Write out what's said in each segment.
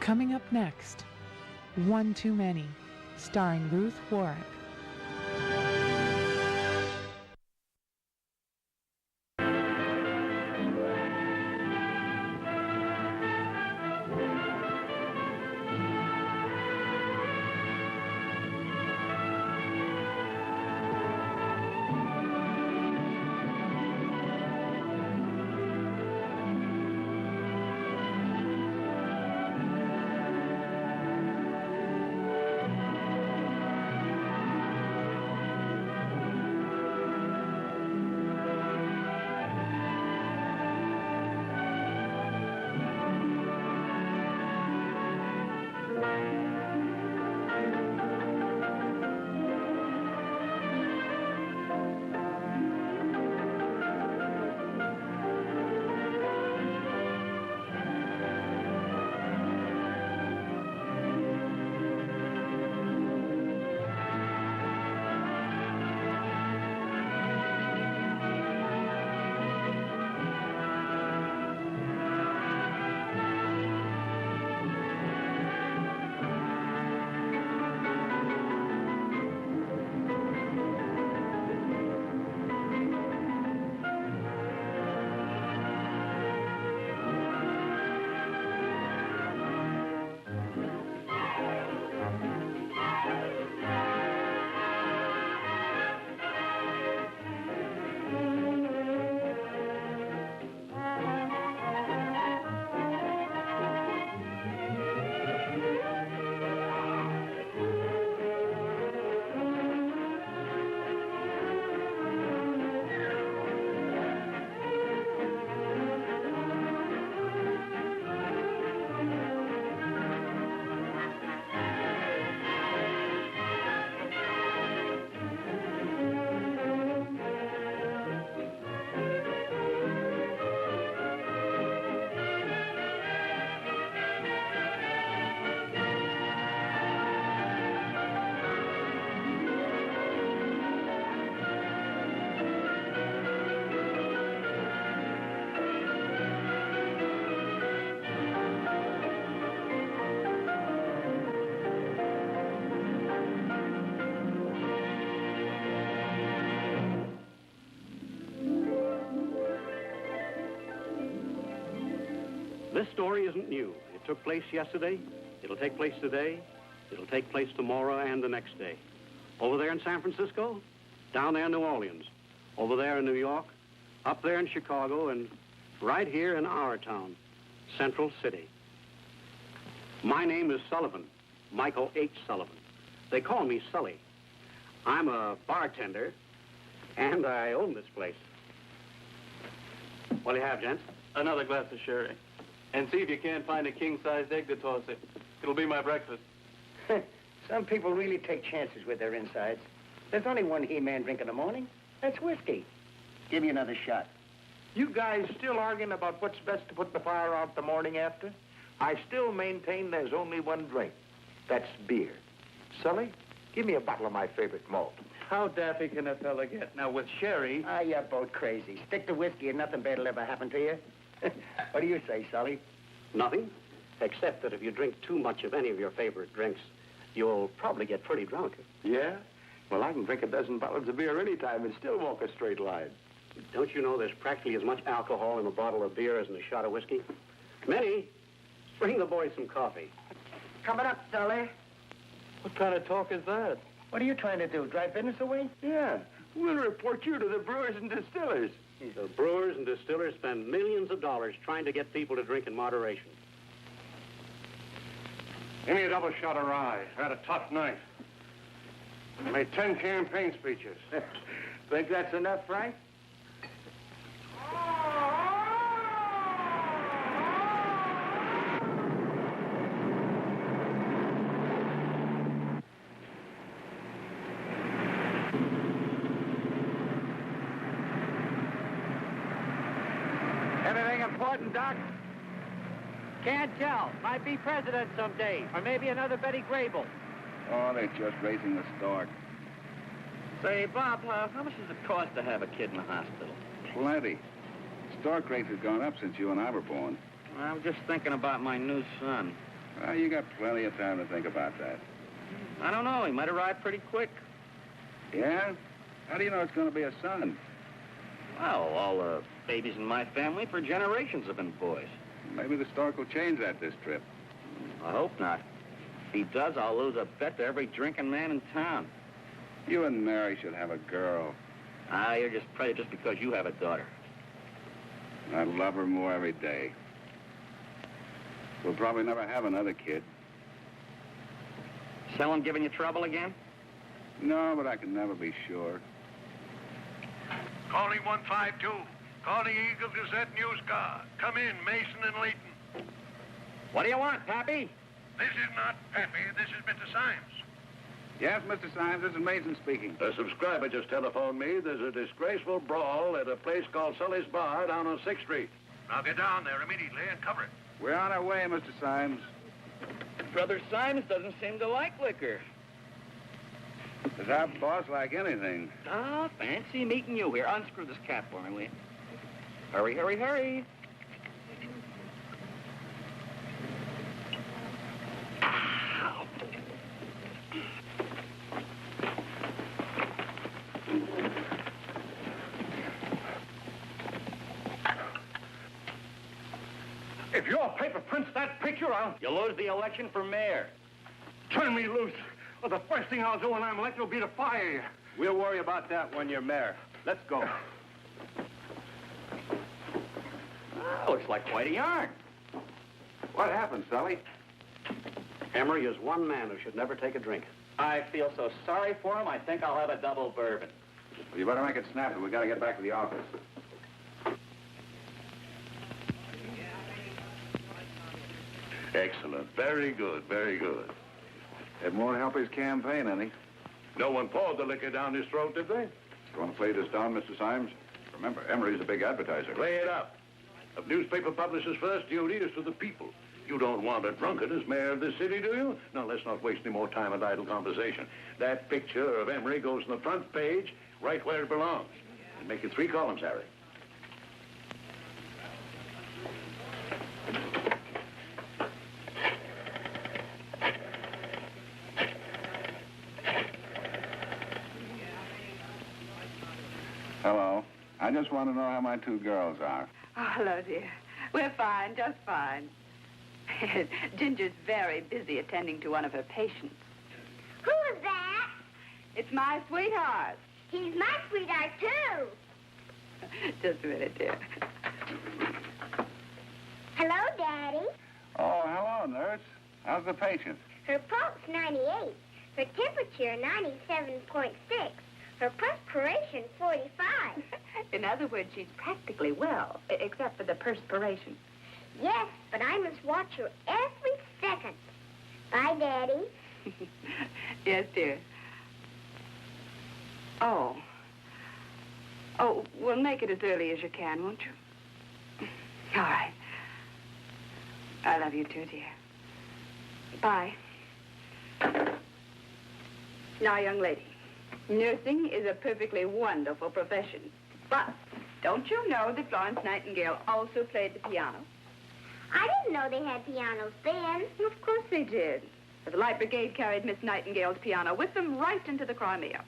Coming up next, One Too Many, starring Ruth Warrick. This story isn't new. It took place yesterday, it'll take place today, it'll take place tomorrow and the next day. Over there in San Francisco, down there in New Orleans, over there in New York, up there in Chicago, and right here in our town, Central City. My name is Sullivan, Michael H. Sullivan. They call me Sully. I'm a bartender, and I own this place. What do you have, gents? Another glass of sherry. And see if you can't find a king-sized egg to toss it. It'll be my breakfast. Some people really take chances with their insides. There's only one He-Man drink in the morning. That's whiskey. Give me another shot. You guys still arguing about what's best to put the fire out the morning after? I still maintain there's only one drink. That's beer. Sully, give me a bottle of my favorite malt. How daffy can a fella get? Now, with sherry... Ah, you're both crazy. Stick to whiskey and nothing bad will ever happen to you. What do you say, Sully? Nothing, except that if you drink too much of any of your favorite drinks, you'll probably get pretty drunk. Yeah? Well, I can drink a dozen bottles of beer any time and still walk a straight line. Don't you know there's practically as much alcohol in a bottle of beer as in a shot of whiskey? Minnie, bring the boys some coffee. Coming up, Sully. What kind of talk is that? What are you trying to do, drive business away? Yeah. We'll report you to the brewers and distillers. The brewers and distillers spend millions of dollars trying to get people to drink in moderation. Give me a double shot of rye. I had a tough night. I made 10 campaign speeches. Think that's enough, Frank? Anything important, Doc? Can't tell. Might be president someday, or maybe another Betty Grable. Oh, they're just raising the stock. Say, Bob, how much does it cost to have a kid in the hospital? Plenty. Stock rate has gone up since you and I were born. I'm just thinking about my new son. Well, you got plenty of time to think about that. I don't know. He might arrive pretty quick. Yeah? How do you know it's going to be a son? Well, all the babies in my family for generations have been boys. Maybe the stork will change that this trip. I hope not. If he does, I'll lose a bet to every drinking man in town. You and Mary should have a girl. Ah, you're just prejudiced because you have a daughter. I love her more every day. We'll probably never have another kid. Someone giving you trouble again? No, but I can never be sure. Calling 152. Calling Eagle Gazette News Car. Come in, Mason and Leighton. What do you want, Pappy? This is not Pappy. This is Mr. Symes. Yes, Mr. Symes, this is Mason speaking. A subscriber just telephoned me. There's a disgraceful brawl at a place called Sully's Bar down on 6th Street. Now get down there immediately and cover it. We're on our way, Mr. Symes. Brother Symes doesn't seem to like liquor. Does our boss like anything? Ah, fancy meeting you here. Unscrew this cap for me, will you? Hurry, hurry, hurry. Ow. If your paper prints that picture, I'll You lose the election for mayor. turn me loose. Well, the first thing I'll do when I'm elected will be to fire you. We'll worry about that when you're mayor. Let's go. Oh, looks like quite a yarn. What happened, Sully? Emery is one man who should never take a drink. I feel so sorry for him, I think I'll have a double bourbon. Well, you better make it snappy. We got to get back to the office. Excellent. Very good, very good. It won't help his campaign any. No one poured the liquor down his throat, did they? You want to play this down, Mr. Symes? Remember, Emery's a big advertiser. Play it up. A newspaper publisher's first duty is to the people. You don't want a drunkard as mayor of this city, do you? Now, let's not waste any more time on idle conversation. That picture of Emery goes on the front page, right where it belongs. And make it 3 columns, Harry. Hello. I just want to know how my 2 girls are. Oh, hello, dear. We're fine, just fine. Ginger's very busy attending to one of her patients. Who is that? It's my sweetheart. He's my sweetheart, too. Just a minute, dear. Hello, Daddy. Oh, hello, nurse. How's the patient? Her pulse, 98. Her temperature, 97.6. Her perspiration, 45. In other words, she's practically well, except for the perspiration. Yes, but I must watch her every second. Bye, Daddy. Yes, dear. Oh. Oh, well, make it as early as you can, won't you? All right. I love you too, dear. Bye. Now, young lady, nursing is a perfectly wonderful profession. But don't you know that Florence Nightingale also played the piano? I didn't know they had pianos then. Of course they did. The Light Brigade carried Miss Nightingale's piano with them right into the Crimea.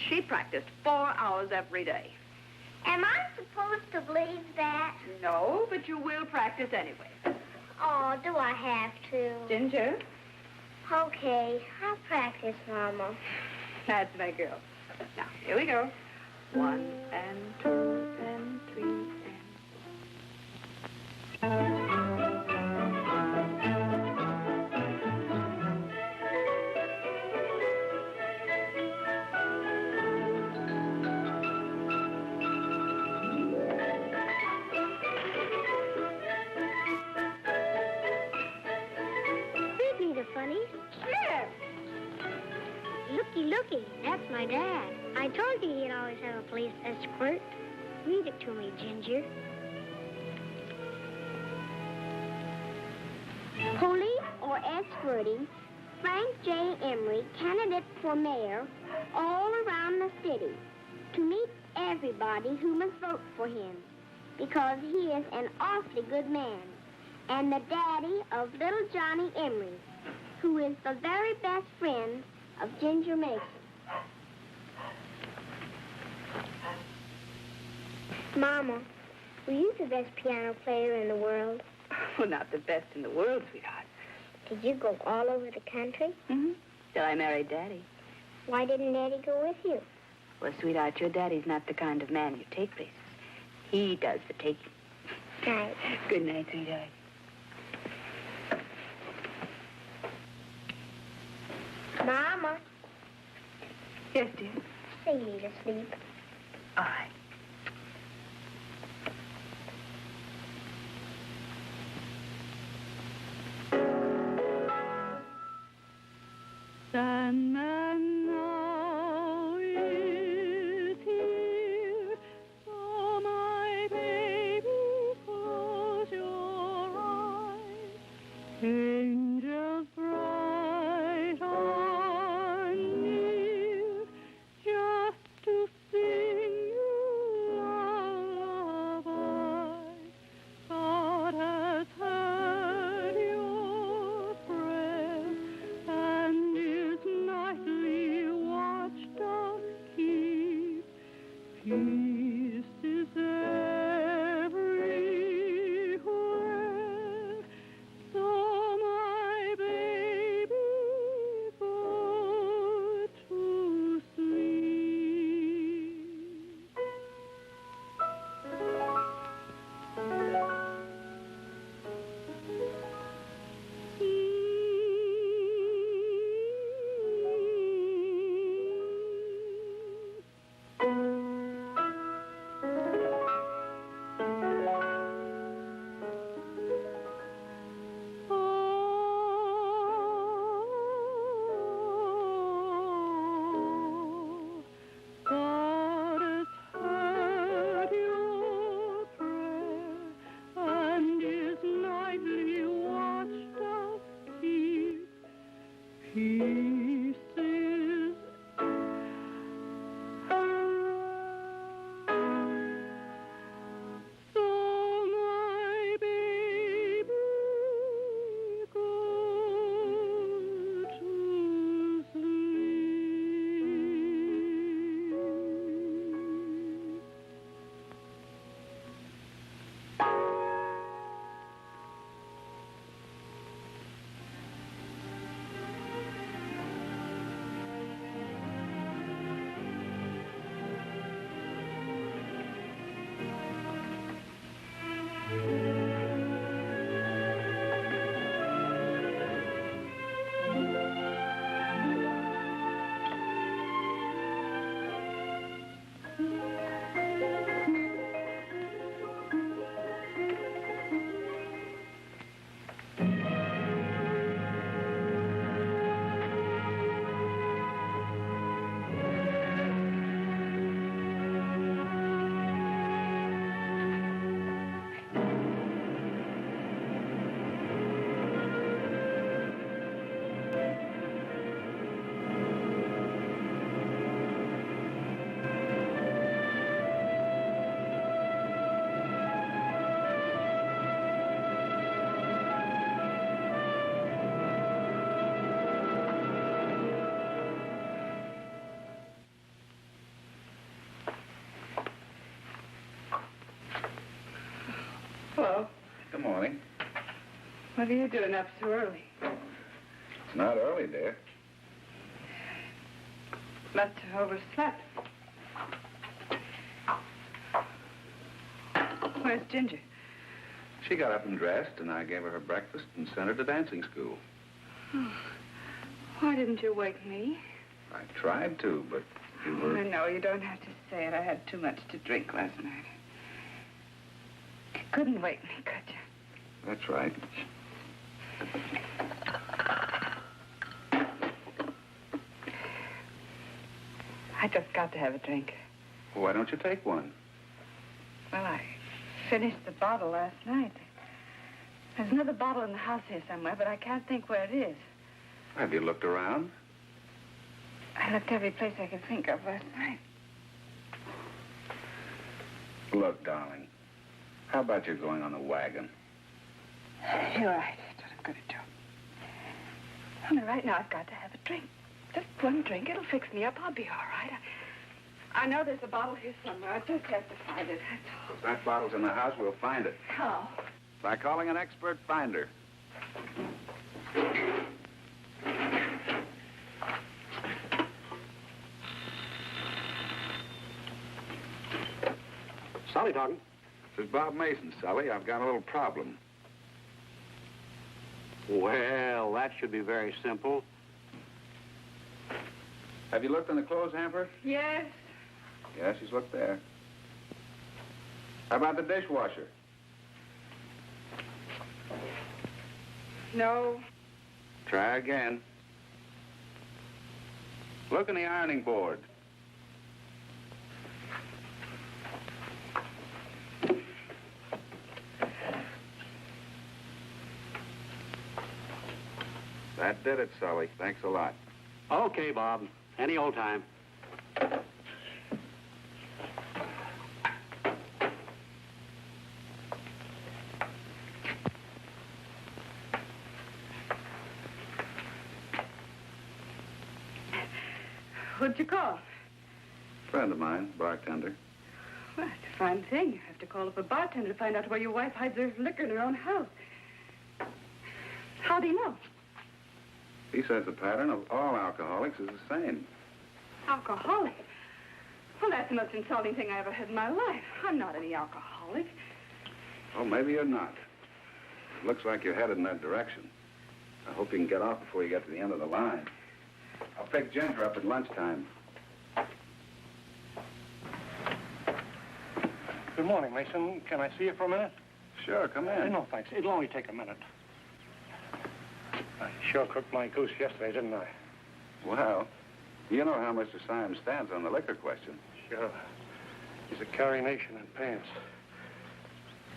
She practiced 4 hours every day. Am I supposed to believe that? No, but you will practice anyway. Oh, do I have to? Ginger? Okay, I'll practice, Mama. That's my girl. Now, here we go. 1 and 2 and 3 and... Looky, that's my dad. I told you he'd always have a police escort. Read it to me, Ginger. Police or escorting Frank J. Emery, candidate for mayor, all around the city to meet everybody who must vote for him because he is an awfully good man. and the daddy of little Johnny Emery, who is the very best friend of Ginger Mason. Mama, were you the best piano player in the world? Well, not the best in the world, sweetheart. Did you go all over the country? Mm-hmm. Till I married Daddy. Why didn't Daddy go with you? Well, sweetheart, your daddy's not the kind of man you take places. He does the taking. Night. Good night, sweetheart. Mama, Yes, dear. sing me to sleep. All right. Sandman now is here, so my baby, close your eyes. Angels bright are near, just to sing you lullabies. God has heard your prayer and is nightly watchdog keep. Peace is everywhere, so my baby, go to sleep. God has heard your prayer and is nightly watchdog keep. Peace is so my baby, go to sleep. Hello. Good morning. What are you doing up so early? It's not early, dear. Must have overslept. Where's Ginger? She got up and dressed, and I gave her breakfast and sent her to dancing school. Oh. Why didn't you wake me? I tried to, but you were... No, you don't have to say it. I had too much to drink last night. You couldn't wake me, could you? That's right. I just got to have a drink. Well, why don't you take one? Well, I finished the bottle last night. There's another bottle in the house here somewhere, but I can't think where it is. Have you looked around? I looked every place I could think of last night. Look, darling, how about you going on the wagon? You're right. That's what I'm going to do. Only right now I've got to have a drink. Just one drink. It'll fix me up. I'll be all right. I know there's a bottle here somewhere. I just have to find it. That's all. If that bottle's in the house, we'll find it. How? By calling an expert finder. Sally talking. This is Bob Mason, Sully. I've got a little problem. Well, that should be very simple. Have you looked in the clothes hamper? Yes. Yes, he's looked there. How about the dishwasher? No. Try again. Look in the ironing board. That did it, Sully. Thanks a lot. Okay, Bob. Any old time. Who'd you call? Friend of mine, bartender. Well, that's a fine thing. You have to call up a bartender to find out where your wife hides her liquor in her own house. How do you know? He says the pattern of all alcoholics is the same. Alcoholic? Well, that's the most insulting thing I ever heard in my life. I'm not any alcoholic. Oh, maybe you're not. It looks like you're headed in that direction. I hope you can get off before you get to the end of the line. I'll pick Ginger up at lunchtime. Good morning, Mason. Can I see you for a minute? Sure, come in. No, thanks. It'll only take a minute. I sure cooked my goose yesterday, didn't I? Well, you know how Mr. Symes stands on the liquor question. Sure. He's a carry nation in pants.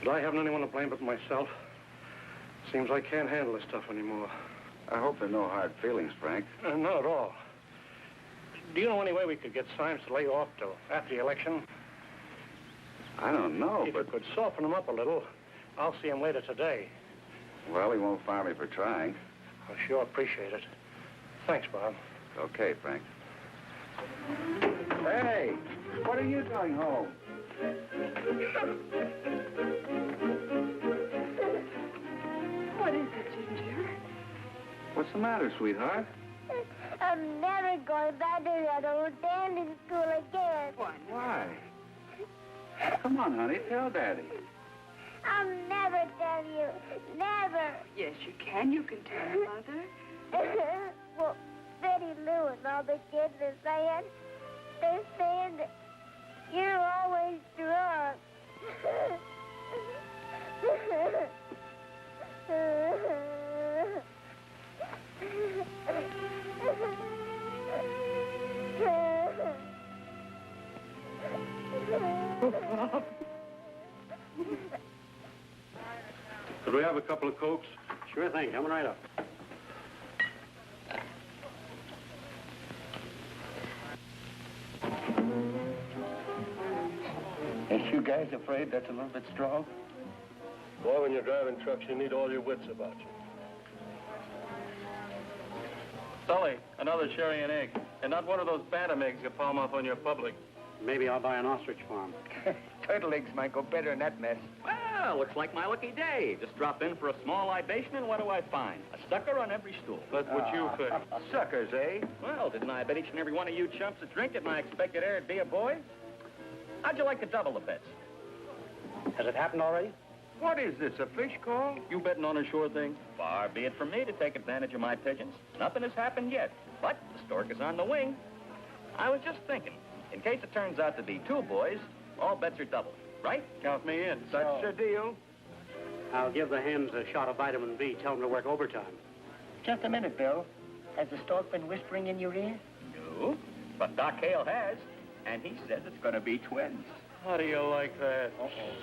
But I haven't anyone to blame but myself. Seems I can't handle this stuff anymore. I hope there are no hard feelings, Frank. Not at all. Do you know any way we could get Symes to lay off till after the election? I don't know, If but... you could soften him up a little, I'll see him later today. Well, he won't fire me for trying. I sure appreciate it. Thanks, Bob. Okay, Frank. Hey, what are you doing home? What is it, Ginger? What's the matter, sweetheart? I'm never going back to that old dancing school again. Why? Come on, honey, tell Daddy. I'll never tell you. Never. Yes, you can. You can tell your mother. Well, Betty Lou and all the kids are saying, they're saying that you're always drunk. Could we have a couple of Cokes? Sure thing. Coming right up. Ain't you guys afraid that's a little bit strong? Boy, when you're driving trucks, you need all your wits about you. Sully, another sherry and egg. And not one of those bantam eggs you palm off on your public. Maybe I'll buy an ostrich farm. Turtle eggs might go better in that mess. Well, looks like my lucky day. Just drop in for a small libation, and what do I find? A sucker on every stool. That's what you think. Suckers, eh? Well, didn't I bet each and every one of you chumps a drink at my expected heir would be a boy? How'd you like to double the bets? Has it happened already? What is this, a fish call? You betting on a sure thing? Far be it from me to take advantage of my pigeons. Nothing has happened yet, but the stork is on the wing. I was just thinking, in case it turns out to be two boys, all bets are doubled, right? Count me in. Such a deal. I'll give the hens a shot of vitamin B. Tell them to work overtime. Just a minute, Bill. Has the stork been whispering in your ear? No, but Doc Hale has, and he says it's going to be twins. How do you like that?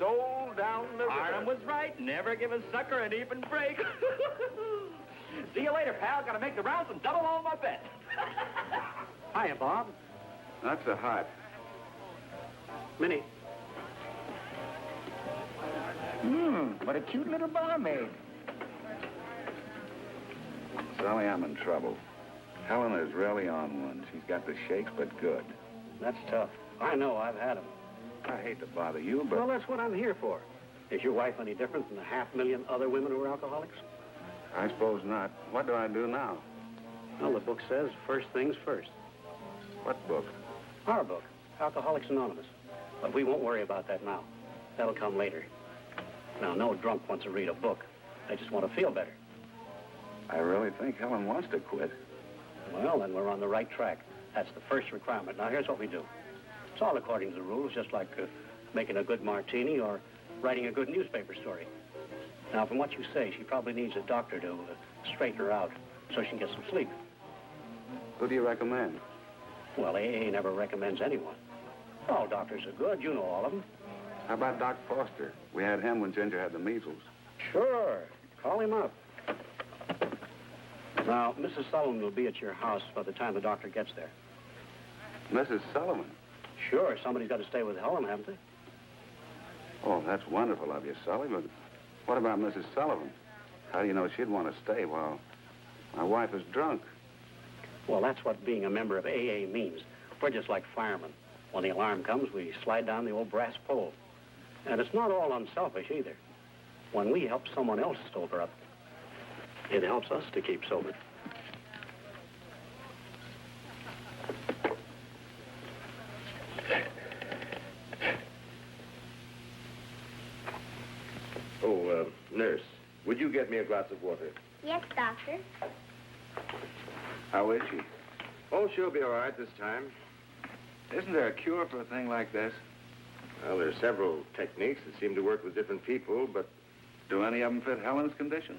Sold down the Arnhem was right. Never give a sucker an even break. See you later, pal. Got to make the rounds and double all my bets. Hiya, Bob. That's a hot. Minnie. What a cute little barmaid. Sally, I'm in trouble. Helen is really on one. She's got the shakes, but good. That's tough. I know, I've had them. I hate to bother you, but... Well, that's what I'm here for. Is your wife any different than the 500,000 other women who are alcoholics? I suppose not. What do I do now? Well, the book says first things first. What book? Our book, Alcoholics Anonymous. But we won't worry about that now. That'll come later. Now, no drunk wants to read a book. They just want to feel better. I really think Helen wants to quit. Well, then we're on the right track. That's the first requirement. Now, here's what we do. It's all according to the rules, just like making a good martini or writing a good newspaper story. Now, from what you say, she probably needs a doctor to straighten her out so she can get some sleep. Who do you recommend? Well, AA never recommends anyone. All doctors are good. You know all of them. How about Doc Foster? We had him when Ginger had the measles. Sure. Call him up. Now, Mrs. Sullivan will be at your house by the time the doctor gets there. Mrs. Sullivan? Sure. Somebody's got to stay with Helen, haven't they? Oh, that's wonderful of you, Sully, but what about Mrs. Sullivan? How do you know she'd want to stay while my wife is drunk? Well, that's what being a member of AA means. We're just like firemen. When the alarm comes, we slide down the old brass pole. And it's not all unselfish either. When we help someone else sober up, it helps us to keep sober. Oh, nurse, would you get me a glass of water? Yes, doctor. How is she? Oh, she'll be all right this time. Isn't there a cure for a thing like this? Well, there are several techniques that seem to work with different people, but... Do any of them fit Helen's condition?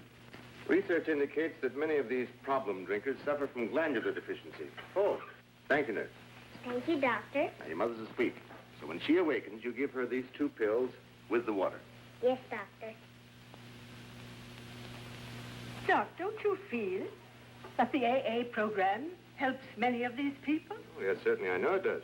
Research indicates that many of these problem drinkers suffer from glandular deficiency. Oh, thank you, nurse. Thank you, doctor. Now, your mother's asleep, so when she awakens, you give her these 2 pills with the water. Yes, doctor. Doc, don't you feel that the AA program helps many of these people? Oh, yes, certainly, I know it does.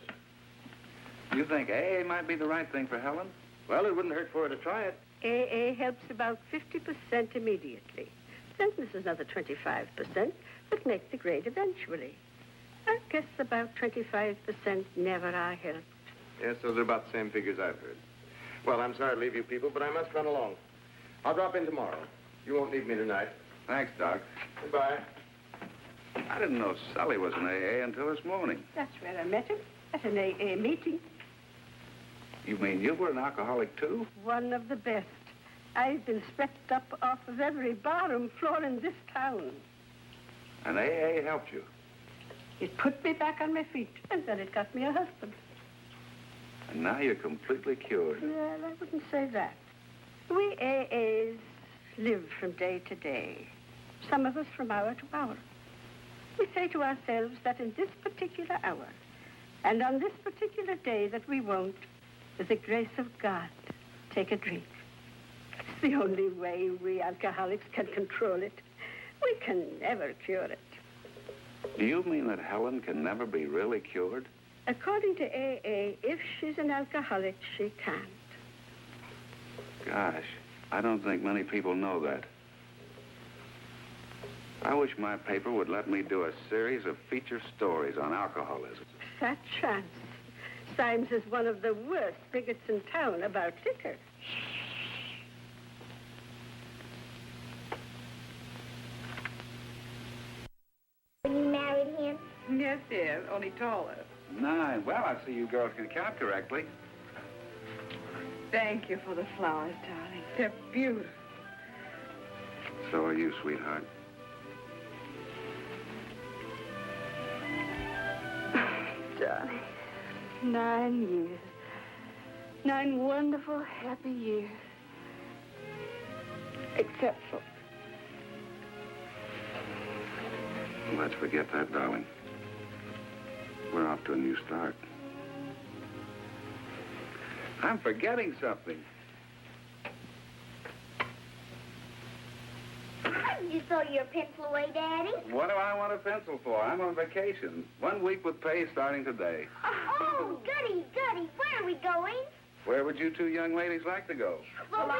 You think AA might be the right thing for Helen? Well, it wouldn't hurt for her to try it. AA helps about 50% immediately. Then there's another 25% that make the grade eventually. I guess about 25% never are helped. Yes, those are about the same figures I've heard. Well, I'm sorry to leave you people, but I must run along. I'll drop in tomorrow. You won't need me tonight. Thanks, Doc. Goodbye. I didn't know Sully was in AA until this morning. That's where I met him, at an AA meeting. You mean you were an alcoholic, too? One of the best. I've been swept up off of every barroom floor in this town. And AA helped you? It put me back on my feet, and then it got me a husband. And now you're completely cured. Well, I wouldn't say that. We AAs live from day to day. Some of us from hour to hour. We say to ourselves that in this particular hour, and on this particular day that we won't, with the grace of God, take a drink. It's the only way we alcoholics can control it. We can never cure it. Do you mean that Helen can never be really cured? According to AA, if she's an alcoholic, she can't. Gosh, I don't think many people know that. I wish my paper would let me do a series of feature stories on alcoholism. Fat chance. Symes is one of the worst bigots in town about liquor. When you married him? Yes, dear, only taller. 9. Well, I see you girls can count correctly. Thank you for the flowers, darling. They're beautiful. So are you, sweetheart. Darling, 9 years. 9 wonderful, happy years. Except for... Let's forget that, darling. We're off to a new start. I'm forgetting something. Did you throw your pencil away, Daddy? What do I want a pencil for? I'm on vacation. 1 week with pay starting today. Oh, goody, goody. Where are we going? Where would you 2 young ladies like to go? Well,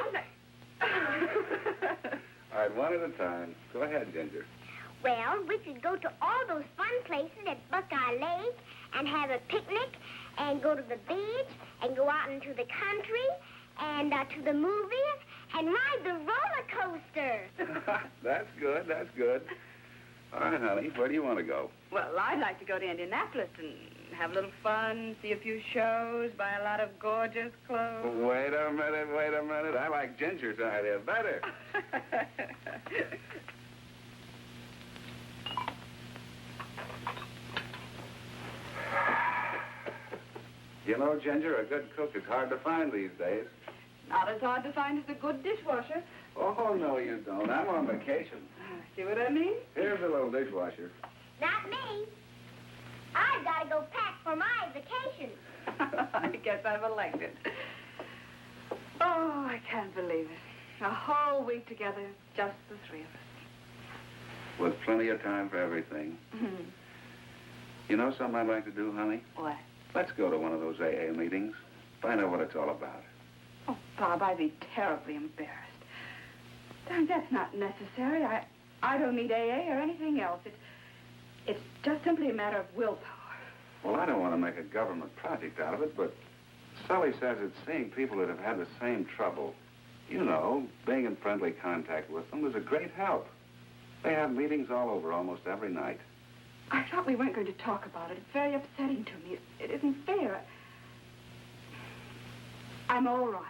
All right, one at a time. Go ahead, Ginger. Well, we could go to all those fun places at Buckeye Lake and have a picnic and go to the beach and go out into the country and to the movies and ride the roller coaster. That's good, that's good. All right, honey, where do you want to go? Well, I'd like to go to Indianapolis and have a little fun, see a few shows, buy a lot of gorgeous clothes. Wait a minute. I like Ginger's idea better. You know, Ginger, a good cook is hard to find these days. Not as hard to find as a good dishwasher. Oh, no, you don't. I'm on vacation. See what I mean? Here's a little dishwasher. Not me. I've got to go pack for my vacation. I guess I'm elected. Oh, I can't believe it. A whole week together, just the three of us. With plenty of time for everything. You know something I'd like to do, honey? What? Let's go to one of those AA meetings. Find out what it's all about. Oh, Bob, I'd be terribly embarrassed. Darn, that's not necessary. I don't need AA or anything else. It's just simply a matter of willpower. Well, I don't want to make a government project out of it, but Sully says it's seeing people that have had the same trouble. You know, being in friendly contact with them is a great help. They have meetings all over almost every night. I thought we weren't going to talk about it. It's very upsetting to me. It isn't fair. I'm all right.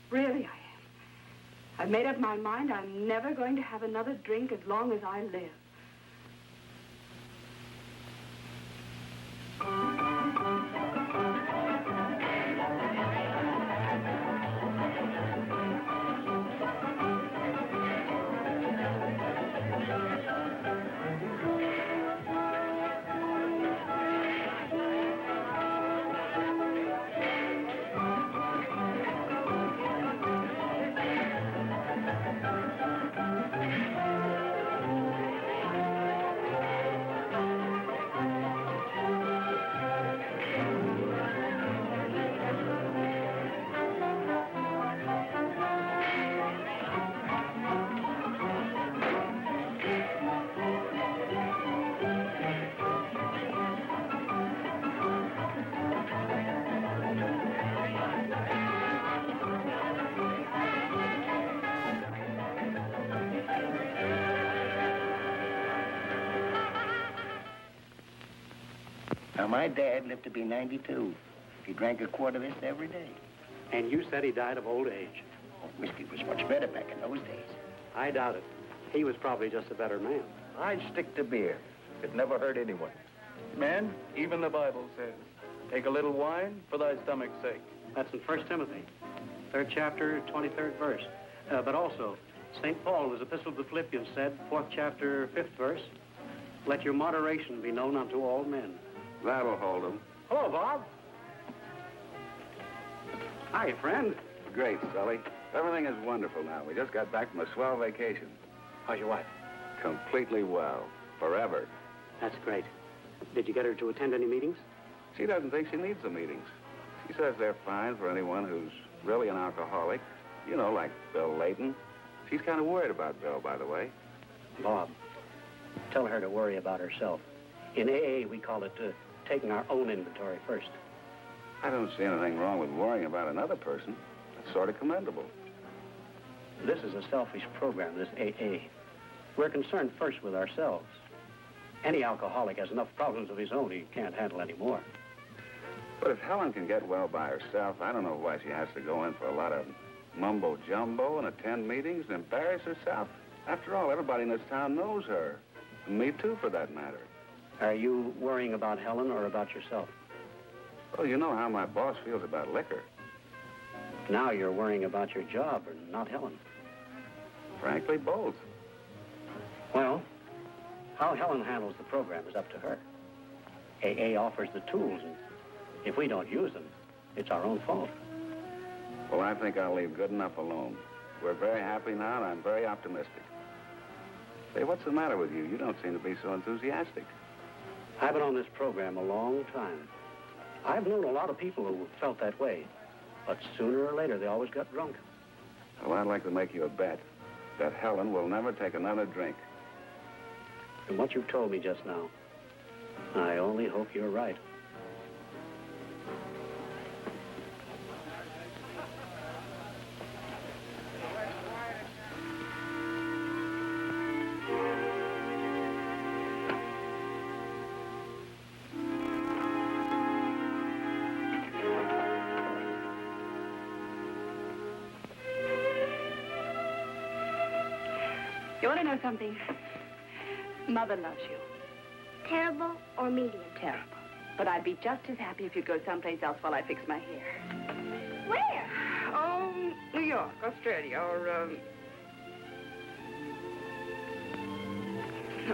Really, I am. I've made up my mind I'm never going to have another drink as long as I live. Now, my dad lived to be 92. He drank a quart of this every day. And you said he died of old age. Oh, whiskey was much better back in those days. I doubt it. He was probably just a better man. I'd stick to beer. It never hurt anyone. Man, even the Bible says, take a little wine for thy stomach's sake. That's in 1 Timothy, 3rd chapter, 23rd verse. But also, St. Paul in his epistle to the Philippians said, 4th chapter, 5th verse, let your moderation be known unto all men. That'll hold them. Hello, Bob. Hi, friend. Great, Sully. Everything is wonderful now. We just got back from a swell vacation. How's your wife? Completely well. Forever. That's great. Did you get her to attend any meetings? She doesn't think she needs the meetings. She says they're fine for anyone who's really an alcoholic. You know, like Bill Layton. She's kind of worried about Bill, by the way. Bob, tell her to worry about herself. In AA, we call it taking our own inventory first. I don't see anything wrong with worrying about another person. That's sort of commendable. This is a selfish program, this AA. We're concerned first with ourselves. Any alcoholic has enough problems of his own he can't handle anymore. But if Helen can get well by herself, I don't know why she has to go in for a lot of mumbo-jumbo and attend meetings and embarrass herself. After all, everybody in this town knows her. And me too, for that matter. Are you worrying about Helen or about yourself? Well, you know how my boss feels about liquor. Now you're worrying about your job and not Helen. Frankly, both. Well, how Helen handles the program is up to her. AA offers the tools, and if we don't use them, it's our own fault. Well, I think I'll leave good enough alone. We're very happy now, and I'm very optimistic. Say, what's the matter with you? You don't seem to be so enthusiastic. I've been on this program a long time. I've known a lot of people who felt that way, but sooner or later they always got drunk. Well, I'd like to make you a bet that Helen will never take another drink. From what you've told me just now, I only hope you're right. You want to know something? Mother loves you. Terrible or medium? Terrible. But I'd be just as happy if you'd go someplace else while I fix my hair. Where? Oh, New York, Australia,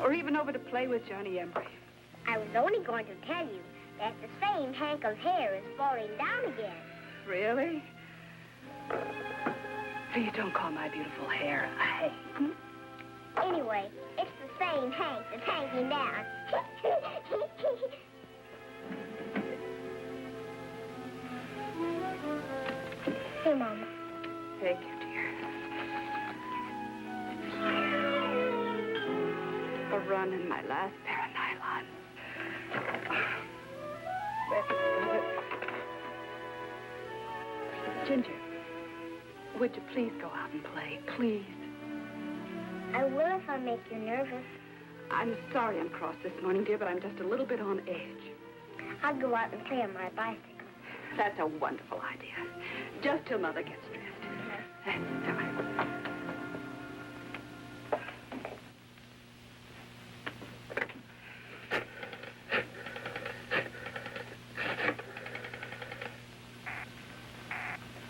or even over to play with Johnny Embry. I was only going to tell you that the same hank of hair is falling down again. Really? Please don't call my beautiful hair a hank. Anyway, it's the same hank that's hanging down. Here, Mama. Thank you, dear. A run in my last pair of nylons. Ginger, would you please go out and play, please? I will if I make you nervous. I'm sorry I'm cross this morning, dear, but I'm just a little bit on edge. I'll go out and play on my bicycle. That's a wonderful idea. Just till Mother gets dressed. That's all right.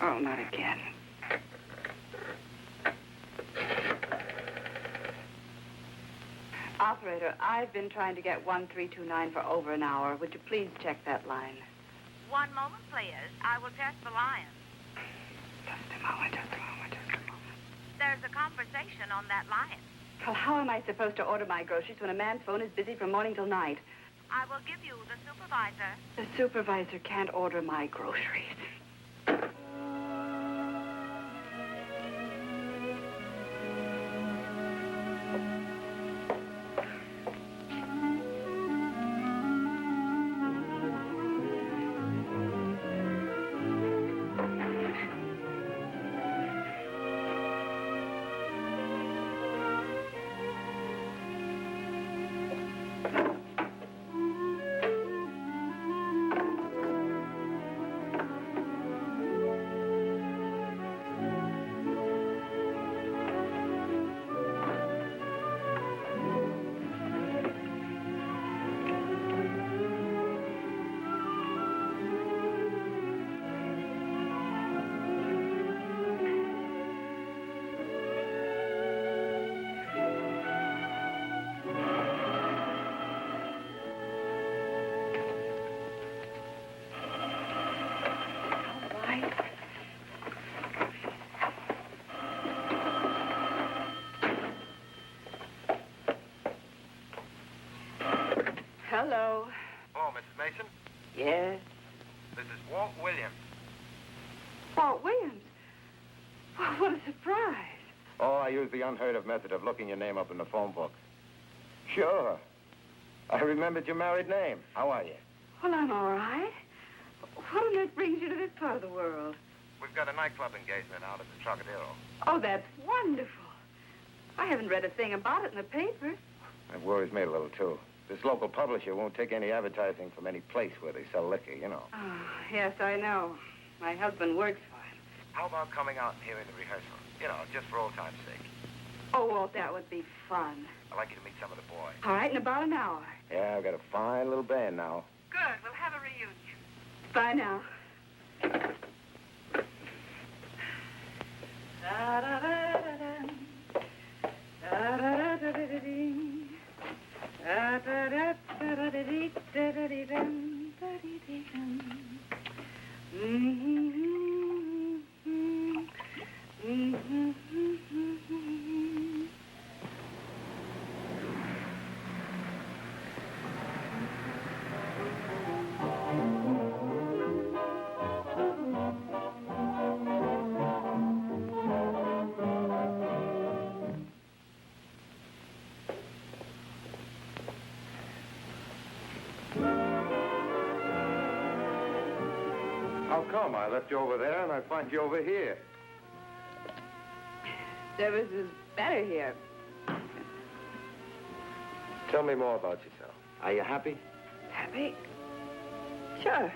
Oh, not again. Operator, I've been trying to get 1329 for over an hour. Would you please check that line? One moment, please. I will test the line. Just a moment. There's a conversation on that line. Well, how am I supposed to order my groceries when a man's phone is busy from morning till night? I will give you the supervisor. The supervisor can't order my groceries. Hello. Oh, Mrs. Mason? Yes? This is Walt Williams. Walt Williams? Oh, what a surprise. Oh, I use the unheard of method of looking your name up in the phone book. Sure. I remembered your married name. How are you? Well, I'm all right. What on earth brings you to this part of the world? We've got a nightclub engagement out at the Trocadero. Oh, that's wonderful. I haven't read a thing about it in the paper. That worries me a little, too. This local publisher won't take any advertising from any place where they sell liquor, you know. Oh, yes, I know. My husband works for it. How about coming out and hearing the rehearsal? You know, just for old time's sake. Oh, Walt, that would be fun. I'd like you to meet some of the boys. All right, in about an hour. Yeah, I've got a fine little band now. Good. We'll have a reunion. Bye now. How come? I left you over there and I find you over here. Service is better here. Tell me more about yourself. Are you happy? Happy? Sure.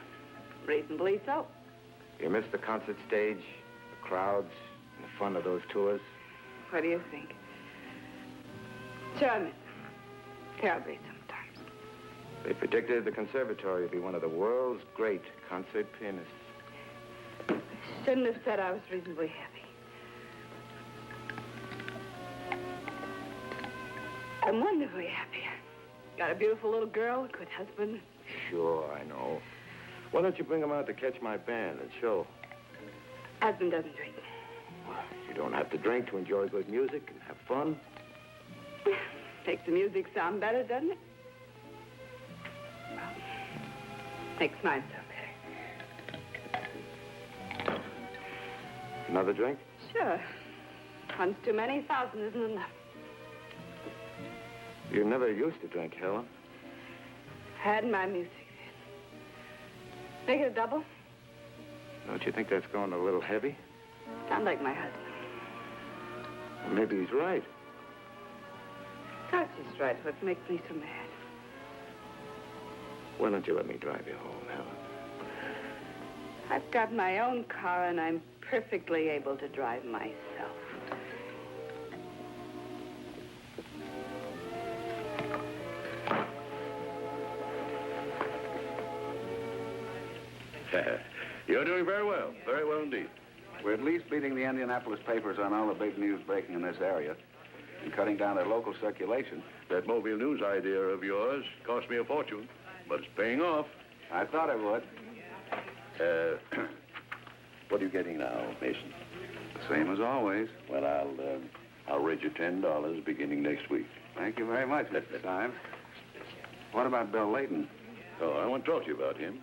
Reasonably so. You miss the concert stage, the crowds, and the fun of those tours? What do you think? Sure, I miss them. Terribly sometimes. They predicted the conservatory would be one of the world's great concert pianists. Shouldn't have said I was reasonably happy. I'm wonderfully happy. Got a beautiful little girl, a good husband. Sure, I know. Why don't you bring him out to catch my band and show? Husband doesn't drink. You don't have to drink to enjoy good music and have fun. Makes the music sound better, doesn't it? Well, makes mine sound better. Another drink? Sure. One's too many, 1,000 isn't enough. You never used to drink, Helen. Had my music. Make it a double? Don't you think that's going a little heavy? Sound like my husband. Well, maybe he's right. Of course he's right. What makes me so mad? Why don't you let me drive you home, Helen? I've got my own car, and I'm perfectly able to drive myself. You're doing very well indeed. We're at least beating the Indianapolis papers on all the big news breaking in this area and cutting down their local circulation. That Mobile News idea of yours cost me a fortune, but it's paying off. I thought it would. What are you getting now, Mason? Same as always. Well, I'll raise you $10 beginning next week. Thank you very much, Mr. Symes. What about Bill Layton? Oh, I want to talk to you about him.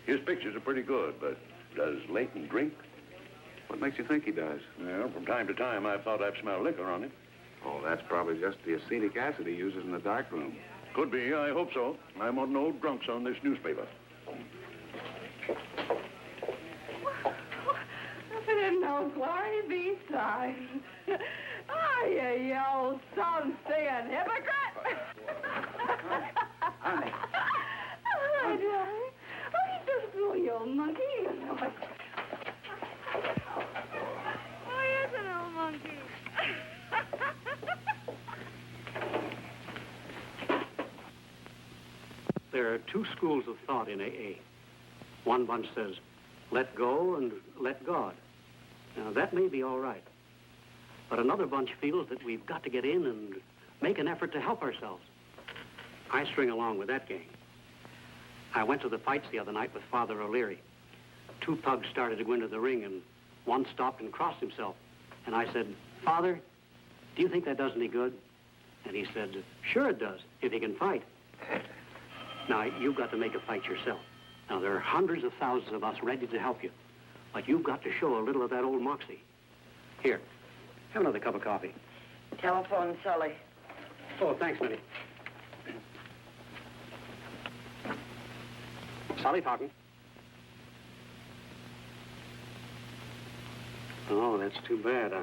His pictures are pretty good, but does Layton drink? What makes you think he does? Well, from time to time, I've thought I've smelled liquor on him. Oh, that's probably just the acetic acid he uses in the darkroom. Could be. I hope so. I want no drunks on this newspaper. If I didn't know, glory be signed. Oh, you old song-singing hypocrite! Honey. Oh, darling. Oh, you just fool, you old monkey. You know what? Oh, yes, an old monkey. There are two schools of thought in AA. One bunch says, let go and let God. Now, that may be all right. But another bunch feels that we've got to get in and make an effort to help ourselves. I string along with that gang. I went to the fights the other night with Father O'Leary. Two pugs started to go into the ring, and one stopped and crossed himself. And I said, Father, do you think that does any good? And he said, sure it does, if he can fight. Now, you've got to make a fight yourself. Now, there are hundreds of thousands of us ready to help you. But you've got to show a little of that old moxie. Here, have another cup of coffee. Telephone Sully. Oh, thanks, Minnie. Sally talking. Oh, that's too bad.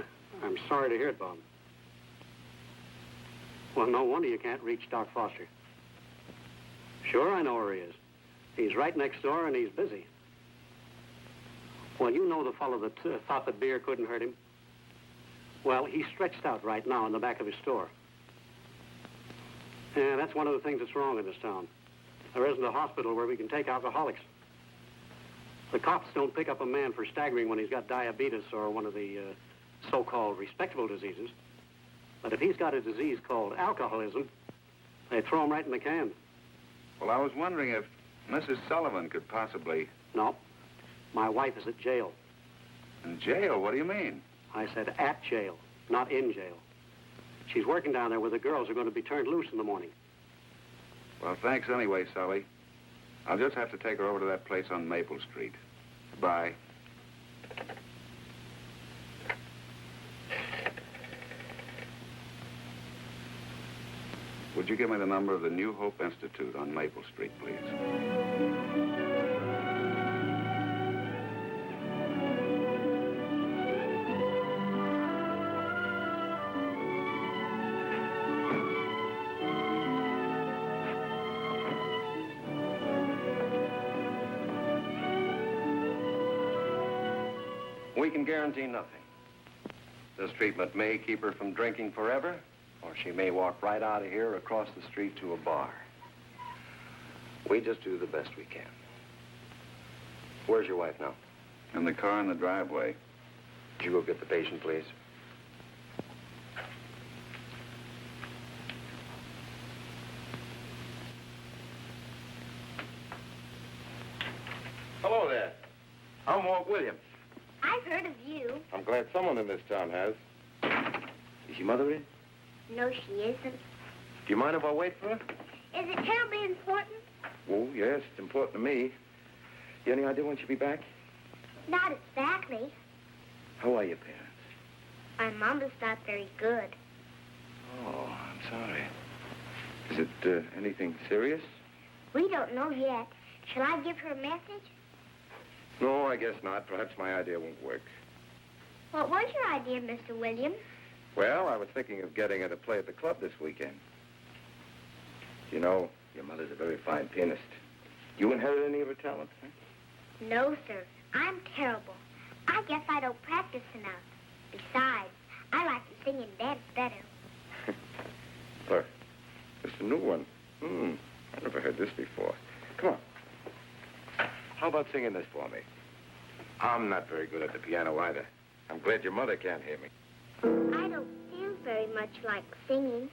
I'm sorry to hear it, Bob. Well, no wonder you can't reach Doc Foster. Sure, I know where he is. He's right next door, and he's busy. Well, you know the fellow that thought the beer couldn't hurt him. Well, he's stretched out right now in the back of his store. Yeah, that's one of the things that's wrong in this town. There isn't a hospital where we can take alcoholics. The cops don't pick up a man for staggering when he's got diabetes or one of the so-called respectable diseases. But if he's got a disease called alcoholism, they throw him right in the can. Well, I was wondering if Mrs. Sullivan could possibly... No. My wife is at jail. In jail? What do you mean? I said at jail, not in jail. She's working down there where the girls are going to be turned loose in the morning. Well, thanks anyway, Sully. I'll just have to take her over to that place on Maple Street. Bye. Would you give me the number of the New Hope Institute on Maple Street, please? We can guarantee nothing. This treatment may keep her from drinking forever, or she may walk right out of here across the street to a bar. We just do the best we can. Where's your wife now? In the car in the driveway. Could you go get the patient, please? Hello there. I'm Walt Williams. I've heard of you. I'm glad someone in this town has. Is your mother in? No, she isn't. Do you mind if I wait for her? Is it terribly important? Oh, yes, it's important to me. You any idea when she'll be back? Not exactly. How are your parents? My mama's not very good. Oh, I'm sorry. Is it anything serious? We don't know yet. Shall I give her a message? No, I guess not. Perhaps my idea won't work. What was your idea, Mr. Williams? Well, I was thinking of getting her to play at the club this weekend. You know, your mother's a very fine pianist. You inherit any of her talent, huh? No, sir. I'm terrible. I guess I don't practice enough. Besides, I like to sing and dance better. Look, it's a new one. I never heard this before. Come on. How about singing this for me? I'm not very good at the piano either. I'm glad your mother can't hear me. I don't feel very much like singing.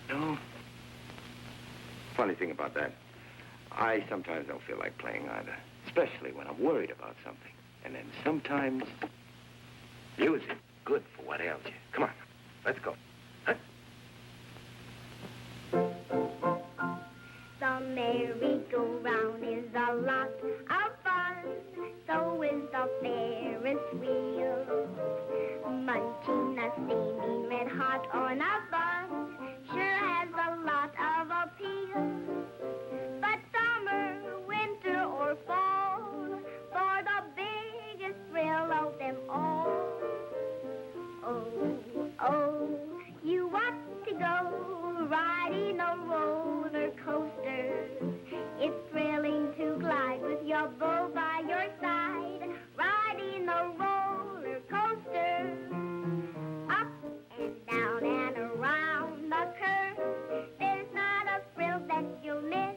No? Funny thing about that, I sometimes don't feel like playing either, especially when I'm worried about something. And then sometimes, music's good for what ails you. Come on, let's go. Huh? The merry-go-round is a lot of fun. So is the Ferris wheel. Munching a steaming red hot on a bun sure has a lot of appeal. But summer, winter, or fall, for the biggest thrill of them all. Oh, oh, you want to go riding a roller coaster. It's thrilling to glide with your beau by your side, riding a roller coaster. Up and down and around the curve, there's not a thrill that you'll miss.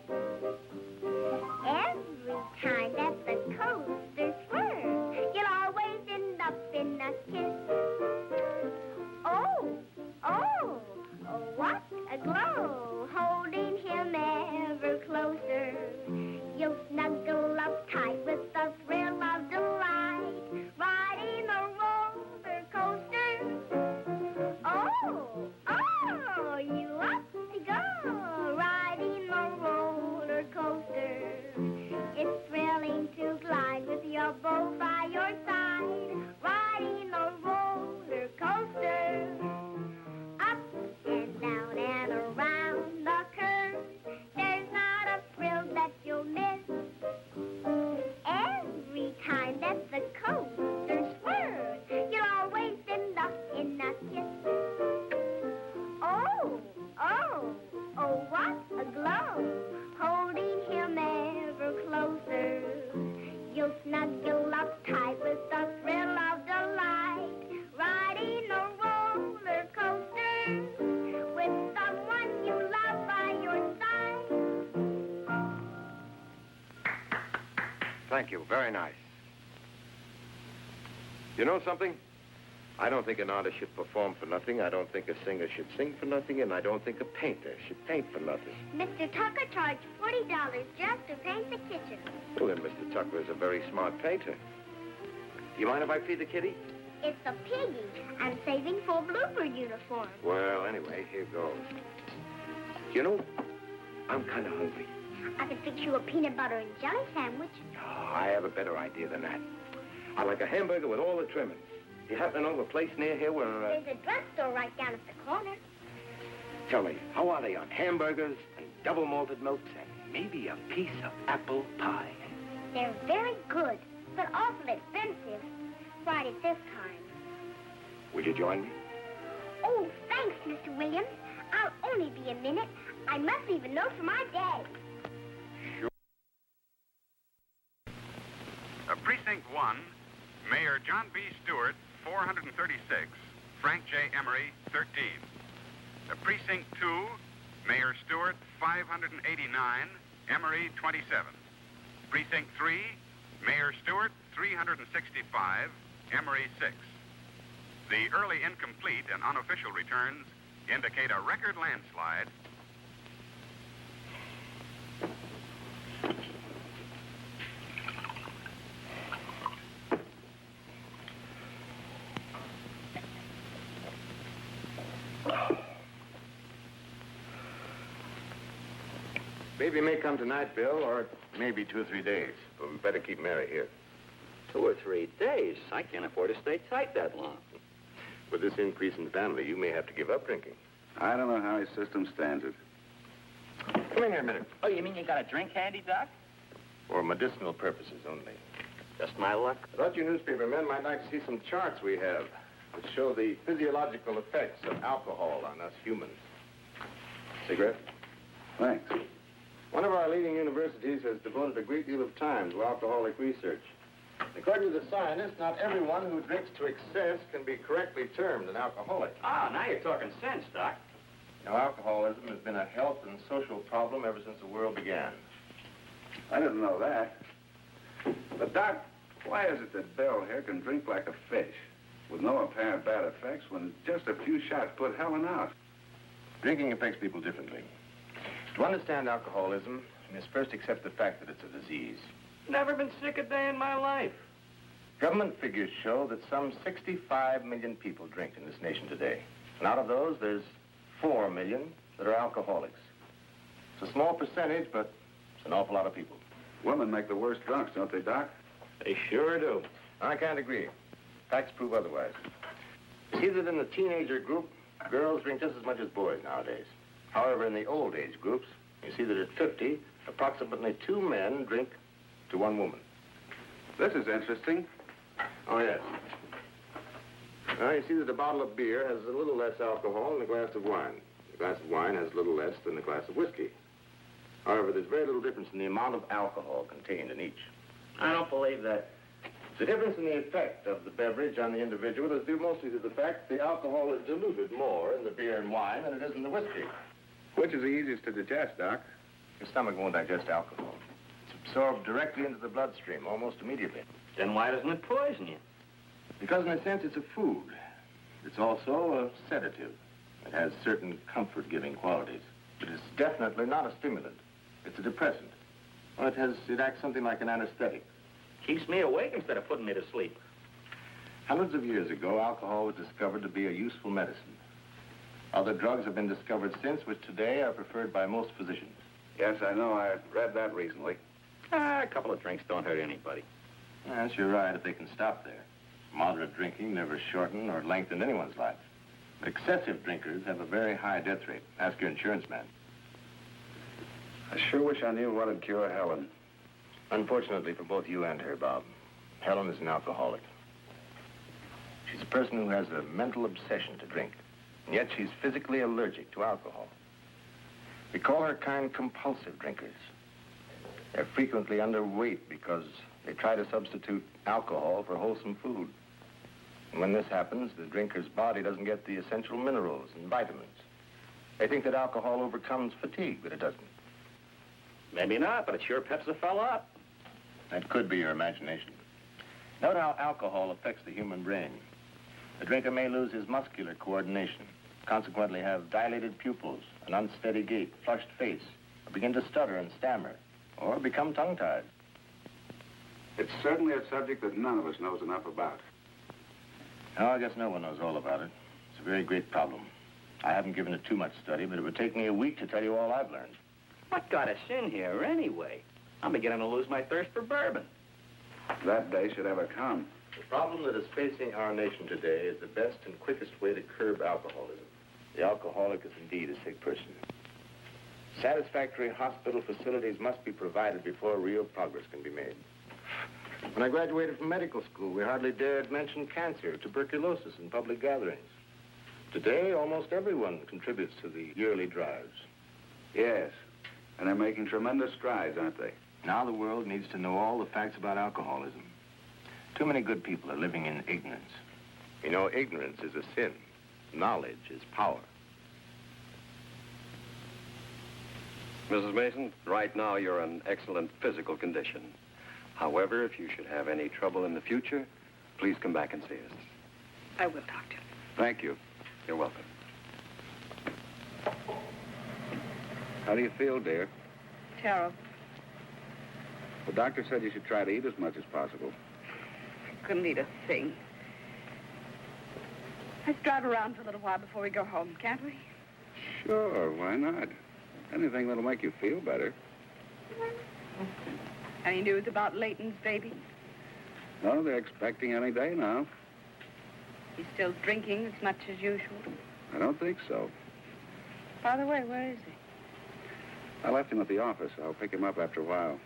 Every time that the coaster swerves, you'll always end up in a kiss. Oh, oh, oh, what a glow, holding him ever closer. You'll snuggle up tight with the thrill of delight, riding a roller coaster. Oh, oh, you ought to go, riding a roller coaster. It's thrilling to glide with your beau by your side, riding a roller coaster. Up and down and around the curve, there's not a thrill that you'll miss. Every time that the coaster swerves, you'll always end up in a kiss. Oh, oh, oh, what a glow, holding him ever closer. You'll snuggle up tight with the thrill of delight, riding a roller coaster with someone you love by your side. Thank you, very nice. You know something? I don't think an artist should perform for nothing. I don't think a singer should sing for nothing, and I don't think a painter should paint for nothing. Mr. Tucker charged $40 just to paint the kitchen. Well, then Mr. Tucker is a very smart painter. Do you mind if I feed the kitty? It's a piggy I'm saving for Bluebird uniform. Well, anyway, here goes. You know, I'm kind of hungry. I could fix you a peanut butter and jelly sandwich. Oh, I have a better idea than that. I like a hamburger with all the trimmings. You happen to know of a place near here where... There's a drugstore right down at the corner. Tell me, how are they on hamburgers and double malted milks and maybe a piece of apple pie? They're very good, but awful expensive. Right at this time. Would you join me? Oh, thanks, Mr. Williams. I'll only be a minute. I must leave a note for my dad. Precinct 1, Mayor John B. Stewart, 436. Frank J. Emery, 13. Precinct 2, Mayor Stewart, 589. Emery, 27. Precinct 3, Mayor Stewart, 365. Emery, 6. The early incomplete and unofficial returns indicate a record landslide. Baby may come tonight, Bill, or maybe 2 or 3 days. But we better keep Mary here. 2 or 3 days? I can't afford to stay tight that long. With this increase in family, you may have to give up drinking. I don't know how his system stands it. Come in here a minute. Oh, you mean you got a drink handy, Doc? For medicinal purposes only. Just my luck. I thought you newspaper men might like to see some charts we have that show the physiological effects of alcohol on us humans. Cigarette? Thanks. One of our leading universities has devoted a great deal of time to alcoholic research. According to the scientists, not everyone who drinks to excess can be correctly termed an alcoholic. Ah, now you're talking sense, Doc. Now, alcoholism has been a health and social problem ever since the world began. I didn't know that. But, Doc, why is it that Bill here can drink like a fish with no apparent bad effects when just a few shots put Helen out? Drinking affects people differently. To understand alcoholism, you must first accept the fact that it's a disease. Never been sick a day in my life. Government figures show that some 65 million people drink in this nation today. And out of those, there's 4 million that are alcoholics. It's a small percentage, but it's an awful lot of people. Women make the worst drunks, don't they, Doc? They sure do. I can't agree. Facts prove otherwise. You see that in the teenager group, girls drink just as much as boys nowadays. However, in the old age groups, you see that at 50, approximately 2 men drink to 1 woman. This is interesting. Oh, yes. Now, you see that a bottle of beer has a little less alcohol than a glass of wine. A glass of wine has a little less than a glass of whiskey. However, there's very little difference in the amount of alcohol contained in each. I don't believe that. The difference in the effect of the beverage on the individual is due mostly to the fact the alcohol is diluted more in the beer and wine than it is in the whiskey. Which is the easiest to digest, Doc? Your stomach won't digest alcohol. It's absorbed directly into the bloodstream almost immediately. Then why doesn't it poison you? Because in a sense it's a food. It's also a sedative. It has certain comfort-giving qualities. But it's definitely not a stimulant. It's a depressant. Or it acts something like an anesthetic. Keeps me awake instead of putting me to sleep. Hundreds of years ago, alcohol was discovered to be a useful medicine. Other drugs have been discovered since, which today are preferred by most physicians. Yes, I know. I read that recently. A couple of drinks don't hurt anybody. Yes, you're right, if they can stop there. Moderate drinking never shortened or lengthened anyone's life. But excessive drinkers have a very high death rate. Ask your insurance man. I sure wish I knew what would cure Helen. Unfortunately for both you and her, Bob, Helen is an alcoholic. She's a person who has a mental obsession to drink, and yet she's physically allergic to alcohol. We call her kind compulsive drinkers. They're frequently underweight because they try to substitute alcohol for wholesome food. And when this happens, the drinker's body doesn't get the essential minerals and vitamins. They think that alcohol overcomes fatigue, but it doesn't. Maybe not, but it sure peps a fella up. That could be your imagination. Note how alcohol affects the human brain. The drinker may lose his muscular coordination, consequently have dilated pupils, an unsteady gait, flushed face, or begin to stutter and stammer, or become tongue-tied. It's certainly a subject that none of us knows enough about. No, I guess no one knows all about it. It's a very great problem. I haven't given it too much study, but it would take me a week to tell you all I've learned. What got us in here anyway? I'm beginning to lose my thirst for bourbon. That day should ever come. The problem that is facing our nation today is the best and quickest way to curb alcoholism. The alcoholic is indeed a sick person. Satisfactory hospital facilities must be provided before real progress can be made. When I graduated from medical school, we hardly dared mention cancer or tuberculosis in public gatherings. Today, almost everyone contributes to the yearly drives. Yes, and they're making tremendous strides, aren't they? Now the world needs to know all the facts about alcoholism. Too many good people are living in ignorance. You know, ignorance is a sin. Knowledge is power. Mrs. Mason, right now you're in excellent physical condition. However, if you should have any trouble in the future, please come back and see us. I will, Doctor. Thank you. You're welcome. How do you feel, dear? Terrible. The doctor said you should try to eat as much as possible. I couldn't eat a thing. Let's drive around for a little while before we go home, can't we? Sure, why not? Anything that'll make you feel better. Any news about Leighton's baby? No, they're expecting any day now. He's still drinking as much as usual. I don't think so. By the way, where is he? I left him at the office. I'll pick him up after a while.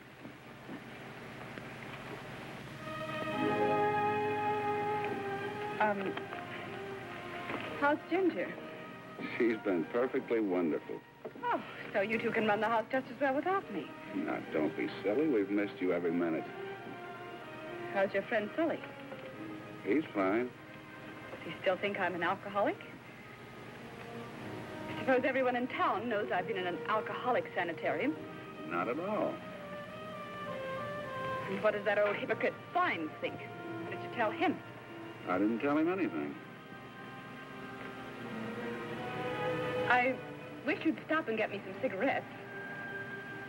How's Ginger? She's been perfectly wonderful. Oh, so you two can run the house just as well without me. Now, don't be silly. We've missed you every minute. How's your friend Sully? He's fine. Does he still think I'm an alcoholic? I suppose everyone in town knows I've been in an alcoholic sanitarium. Not at all. And what does that old hypocrite Fine think? What did you tell him? I didn't tell him anything. I wish you'd stop and get me some cigarettes.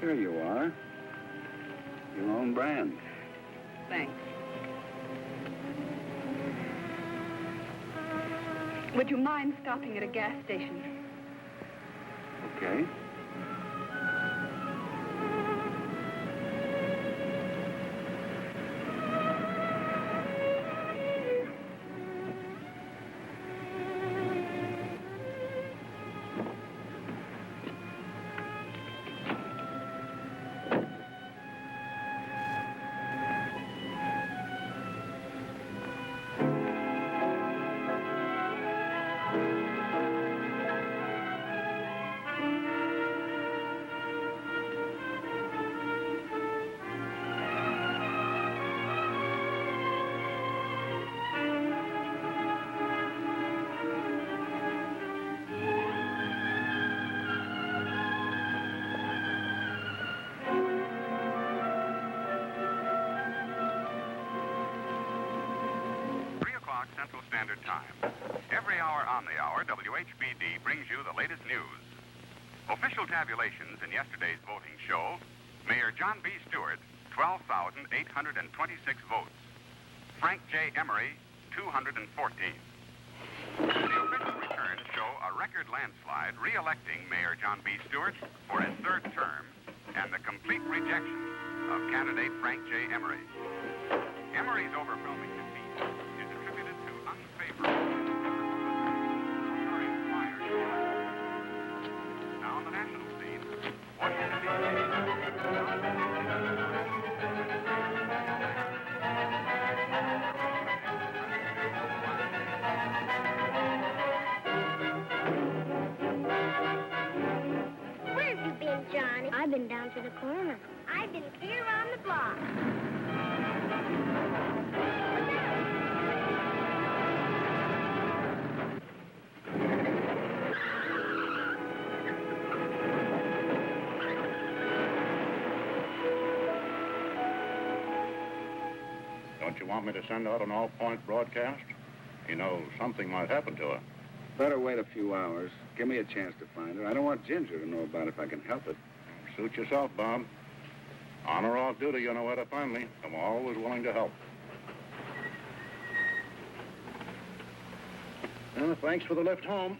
Here you are. Your own brand. Thanks. Would you mind stopping at a gas station? Okay. Central Standard Time. Every hour on the hour, WHBD brings you the latest news. Official tabulations in yesterday's voting show, Mayor John B. Stewart, 12,826 votes. Frank J. Emery, 214. The official returns show a record landslide re-electing Mayor John B. Stewart for his third term and the complete rejection of candidate Frank J. Emery. Emery's overwhelming defeat is attributed to unfavorable occurring prior to the election. Now on the national scene, Washington, Where have you been, Johnny? I've been down to the corner. I've been clear around the block. Don't you want me to send out an all-point broadcast? You know, something might happen to her. Better wait a few hours. Give me a chance to find her. I don't want Ginger to know about it if I can help it. Suit yourself, Bob. On or off duty, you know where to find me. I'm always willing to help. Well, thanks for the lift home.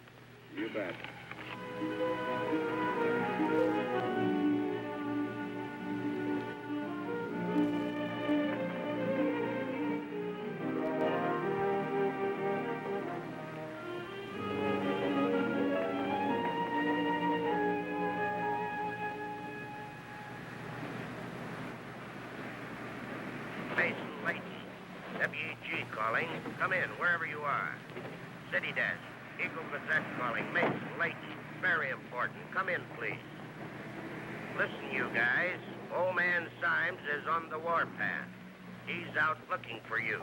You bet. Mason, Leighton. WEG calling. Come in, wherever you are. City desk. Eagle Gazette calling. Mason, Leighton. Very important. Come in, please. Listen, you guys. Old man Symes is on the warpath. He's out looking for you.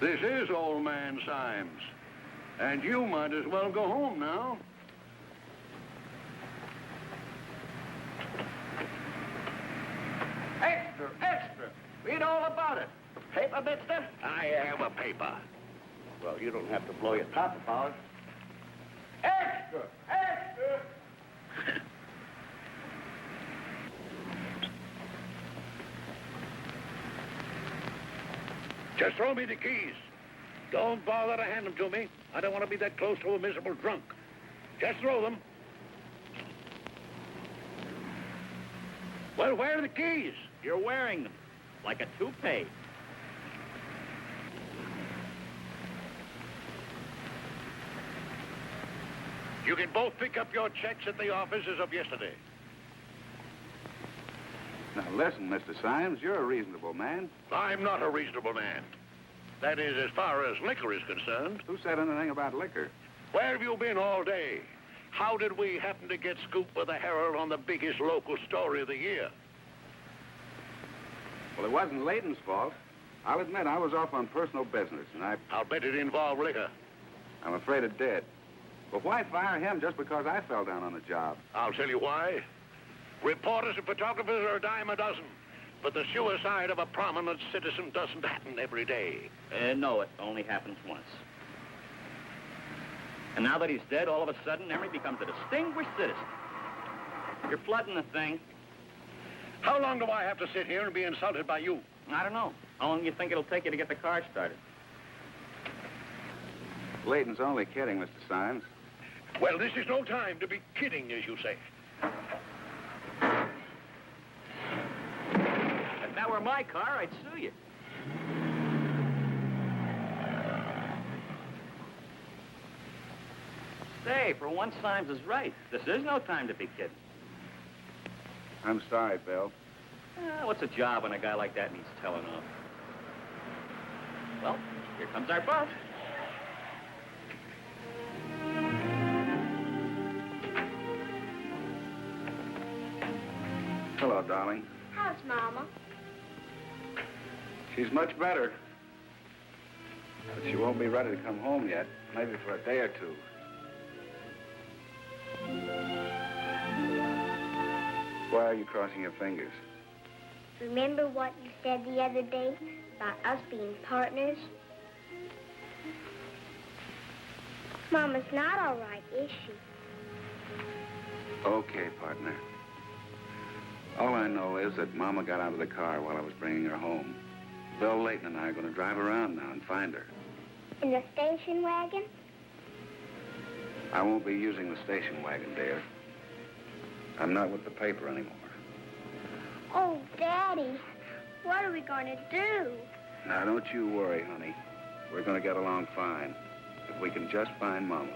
This is old man Symes. And you might as well go home now. Extra, extra. Read all about it. Paper, mister? I am a paper. Well, you don't have to blow your top about it. Extra, extra. Just throw me the keys. Don't bother to hand them to me. I don't want to be that close to a miserable drunk. Just throw them. Well, where are the keys? You're wearing them like a toupee. You can both pick up your checks at the office as of yesterday. Now, listen, Mr. Symes, you're a reasonable man. I'm not a reasonable man. That is, as far as liquor is concerned. Who said anything about liquor? Where have you been all day? How did we happen to get scooped with the Herald on the biggest local story of the year? Well, it wasn't Layton's fault. I'll admit I was off on personal business, and I'll bet it involved liquor. I'm afraid it did. But why fire him just because I fell down on the job? I'll tell you why. Reporters and photographers are a dime a dozen. But the suicide of a prominent citizen doesn't happen every day. No, it only happens once. And now that he's dead, all of a sudden, Emery becomes a distinguished citizen. You're flooding the thing. How long do I have to sit here and be insulted by you? I don't know. How long do you think it'll take you to get the car started? Layton's only kidding, Mr. Symes. Well, this is no time to be kidding, as you say. If that were my car, I'd sue you. Say, for once, Symes is right. This is no time to be kidding. I'm sorry, Bill. What's a job when a guy like that needs telling off? Well, here comes our bus. Hello, darling. How's Mama? She's much better. But she won't be ready to come home yet. Maybe for a day or two. Why are you crossing your fingers? Remember what you said the other day about us being partners? Mama's not all right, is she? Okay, partner. All I know is that Mama got out of the car while I was bringing her home. Bill Layton and I are going to drive around now and find her. In the station wagon? I won't be using the station wagon, dear. I'm not with the paper anymore. Oh, Daddy, what are we going to do? Now, don't you worry, honey. We're going to get along fine. If we can just find Mama.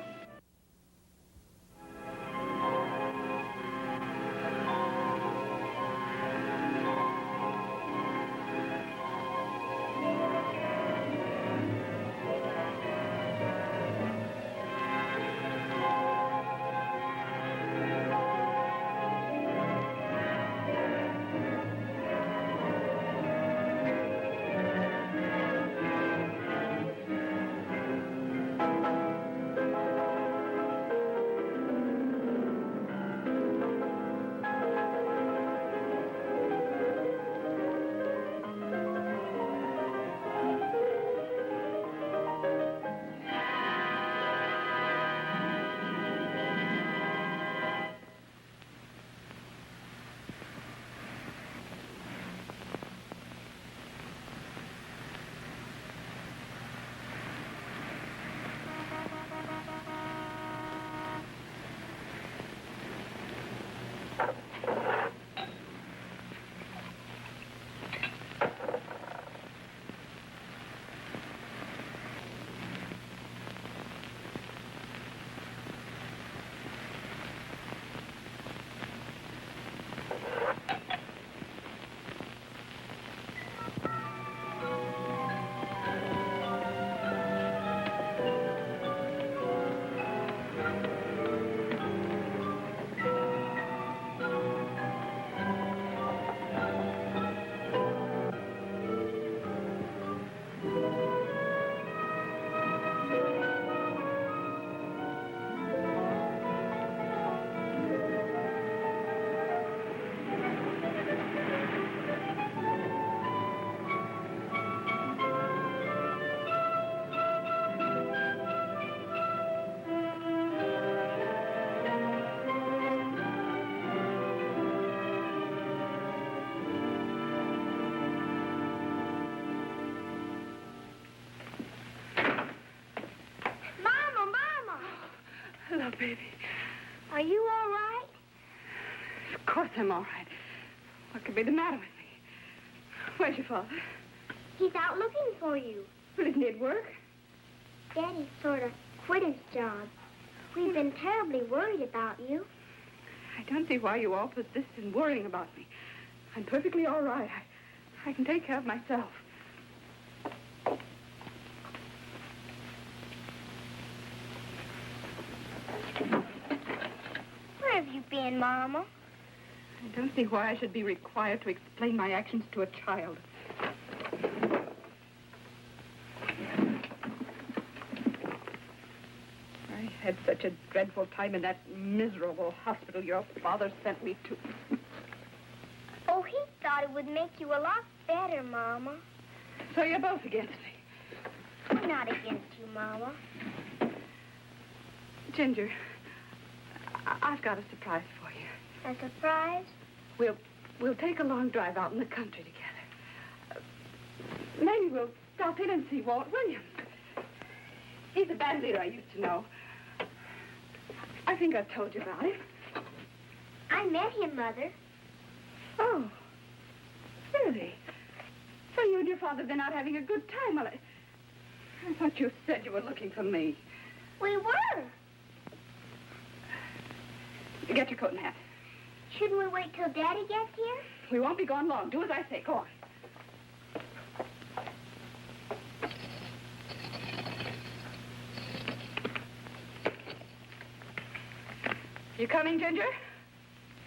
baby. Are you all right? Of course I'm all right. What could be the matter with me? Where's your father? He's out looking for you. Well, isn't he at work? Daddy sort of quit his job. We've been terribly worried about you. I don't see why you all persist in worrying about me. I'm perfectly all right. I can take care of myself. Where have you been, Mama? I don't see why I should be required to explain my actions to a child. I had such a dreadful time in that miserable hospital your father sent me to. Oh, he thought it would make you a lot better, Mama. So you're both against me. I'm not against you, Mama. Ginger, I've got a surprise for you. A surprise? We'll take a long drive out in the country together. Maybe we'll stop in and see Walt Williams. He's a band leader I used to know. I think I've told you about him. I met him, Mother. Oh, really? So you and your father have been out having a good time. Well, I thought you said you were looking for me. We were. Get your coat and hat. Shouldn't we wait till Daddy gets here? We won't be gone long. Do as I say. Go on. You coming, Ginger?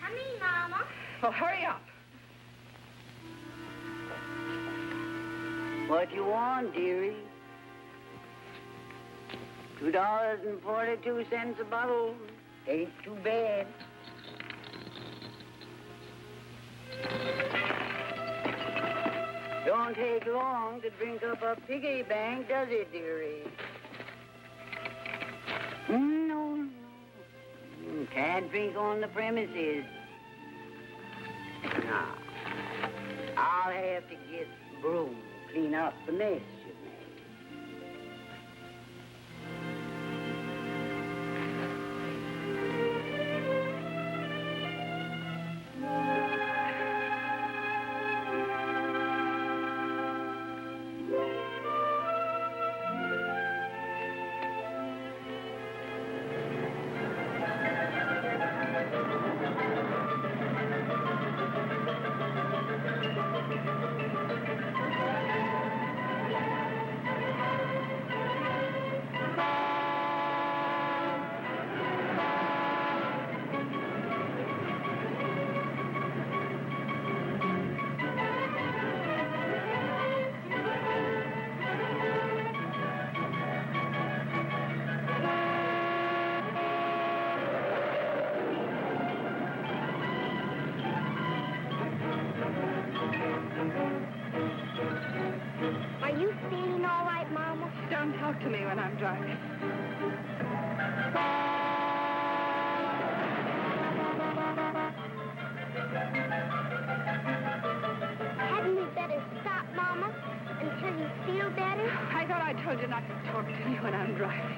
Coming, Mama. Well, hurry up. What you want, dearie? $2.42 a bottle. Ain't too bad. Don't take long to drink up a piggy bank, does it, dearie? No. Can't drink on the premises. Now, I'll have to get broom, clean up the mess you made. Are you feeling all right, Mama? Don't talk to me when I'm driving. Hadn't we better stop, Mama, until you feel better? I thought I told you not to talk to me when I'm driving.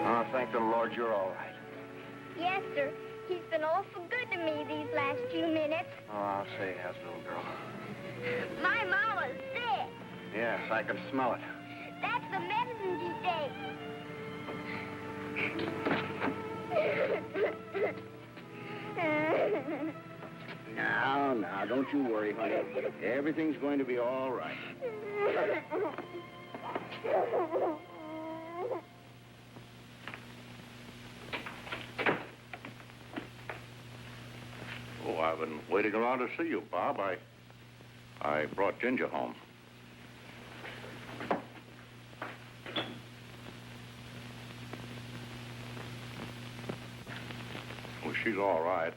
Oh, thank the Lord you're all right. Yes, sir. He's been awful good to me these last few minutes. Oh, I'll say he has, little girl. My mama's sick. Yes, I can smell it. That's the medicine you take. Now, don't you worry, honey. Everything's going to be all right. Oh, I've been waiting around to see you, Bob. I brought Ginger home. Well, she's all right.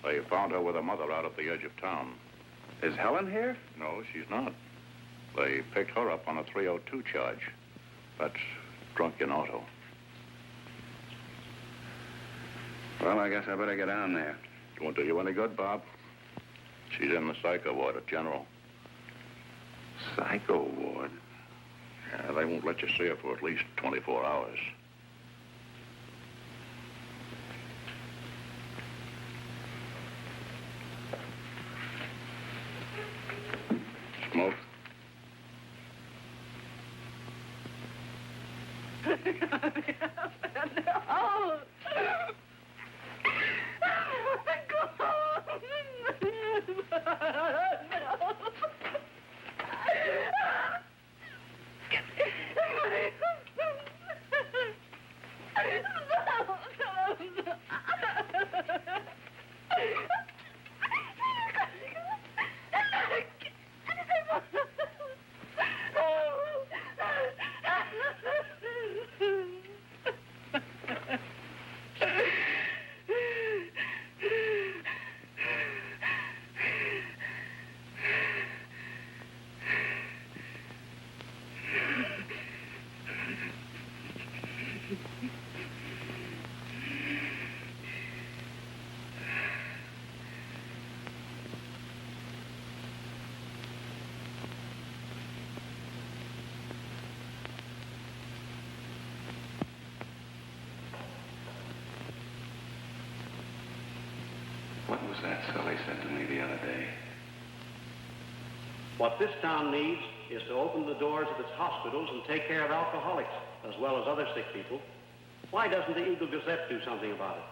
They found her with her mother out at the edge of town. Is Helen here? No, she's not. They picked her up on a 302 charge. That's drunk in auto. Well, I guess I better get down there. Won't do you any good, Bob. She's in the psycho ward at General. Psycho ward? Yeah, they won't let you see her for at least 24 hours. Smoke? Oh! What was that Sully said to me the other day? What this town needs is to open the doors of its hospitals and take care of alcoholics, as well as other sick people. Why doesn't the Eagle Gazette do something about it?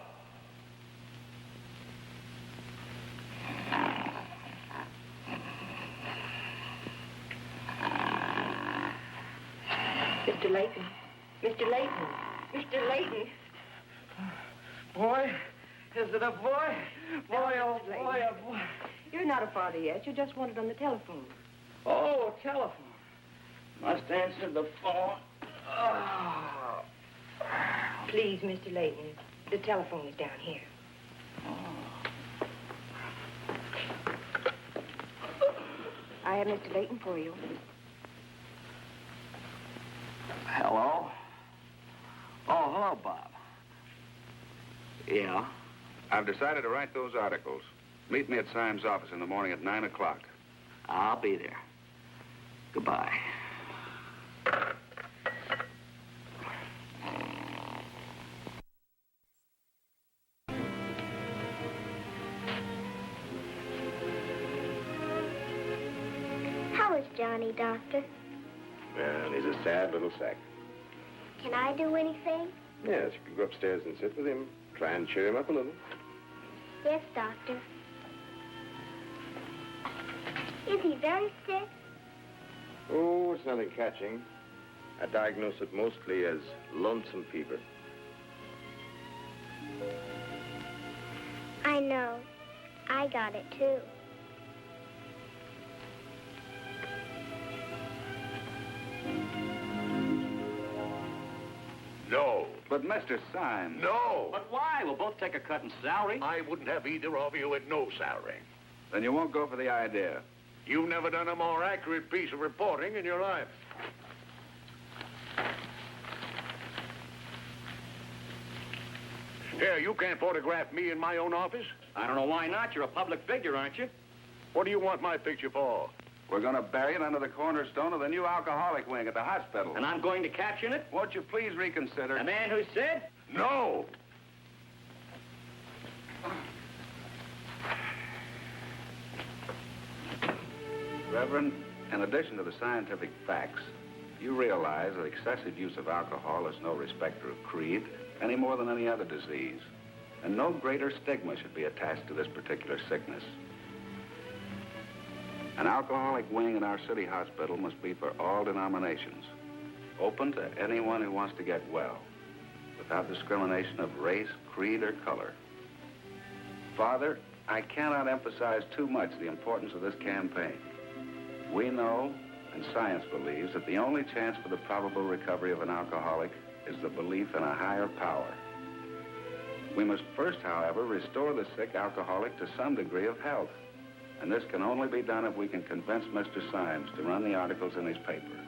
Mr. Layton. Mr. Layton. Mr. Layton. Boy? Is it a boy? Boy, oh boy, oh boy. You're not a father yet. You just wanted on the telephone. Oh, telephone. Must answer the phone. Oh. Please, Mr. Layton. The telephone is down here. I have Mr. Layton for you. Hello? Oh, hello, Bob. Yeah? I've decided to write those articles. Meet me at Symes' office in the morning at 9 o'clock. I'll be there. Goodbye. How is Johnny, Doctor? Well, he's a sad little sack. Can I do anything? Yes, you can go upstairs and sit with him. Try and cheer him up a little. Yes, Doctor. Is he very sick? Oh, it's nothing catching. I diagnose it mostly as lonesome fever. I know. I got it, too. No. But Mr. Symes... No! But why? We'll both take a cut in salary. I wouldn't have either of you at no salary. Then you won't go for the idea. You've never done a more accurate piece of reporting in your life. Here, you can't photograph me in my own office. I don't know why not. You're a public figure, aren't you? What do you want my picture for? We're going to bury it under the cornerstone of the new alcoholic wing at the hospital. And I'm going to caption it? Won't you please reconsider? The man who said? No! Reverend, in addition to the scientific facts, you realize that excessive use of alcohol is no respecter of creed any more than any other disease. And no greater stigma should be attached to this particular sickness. An alcoholic wing in our city hospital must be for all denominations, open to anyone who wants to get well, without discrimination of race, creed, or color. Father, I cannot emphasize too much the importance of this campaign. We know, and science believes, that the only chance for the probable recovery of an alcoholic is the belief in a higher power. We must first, however, restore the sick alcoholic to some degree of health. And this can only be done if we can convince Mr. Symes to run the articles in his paper,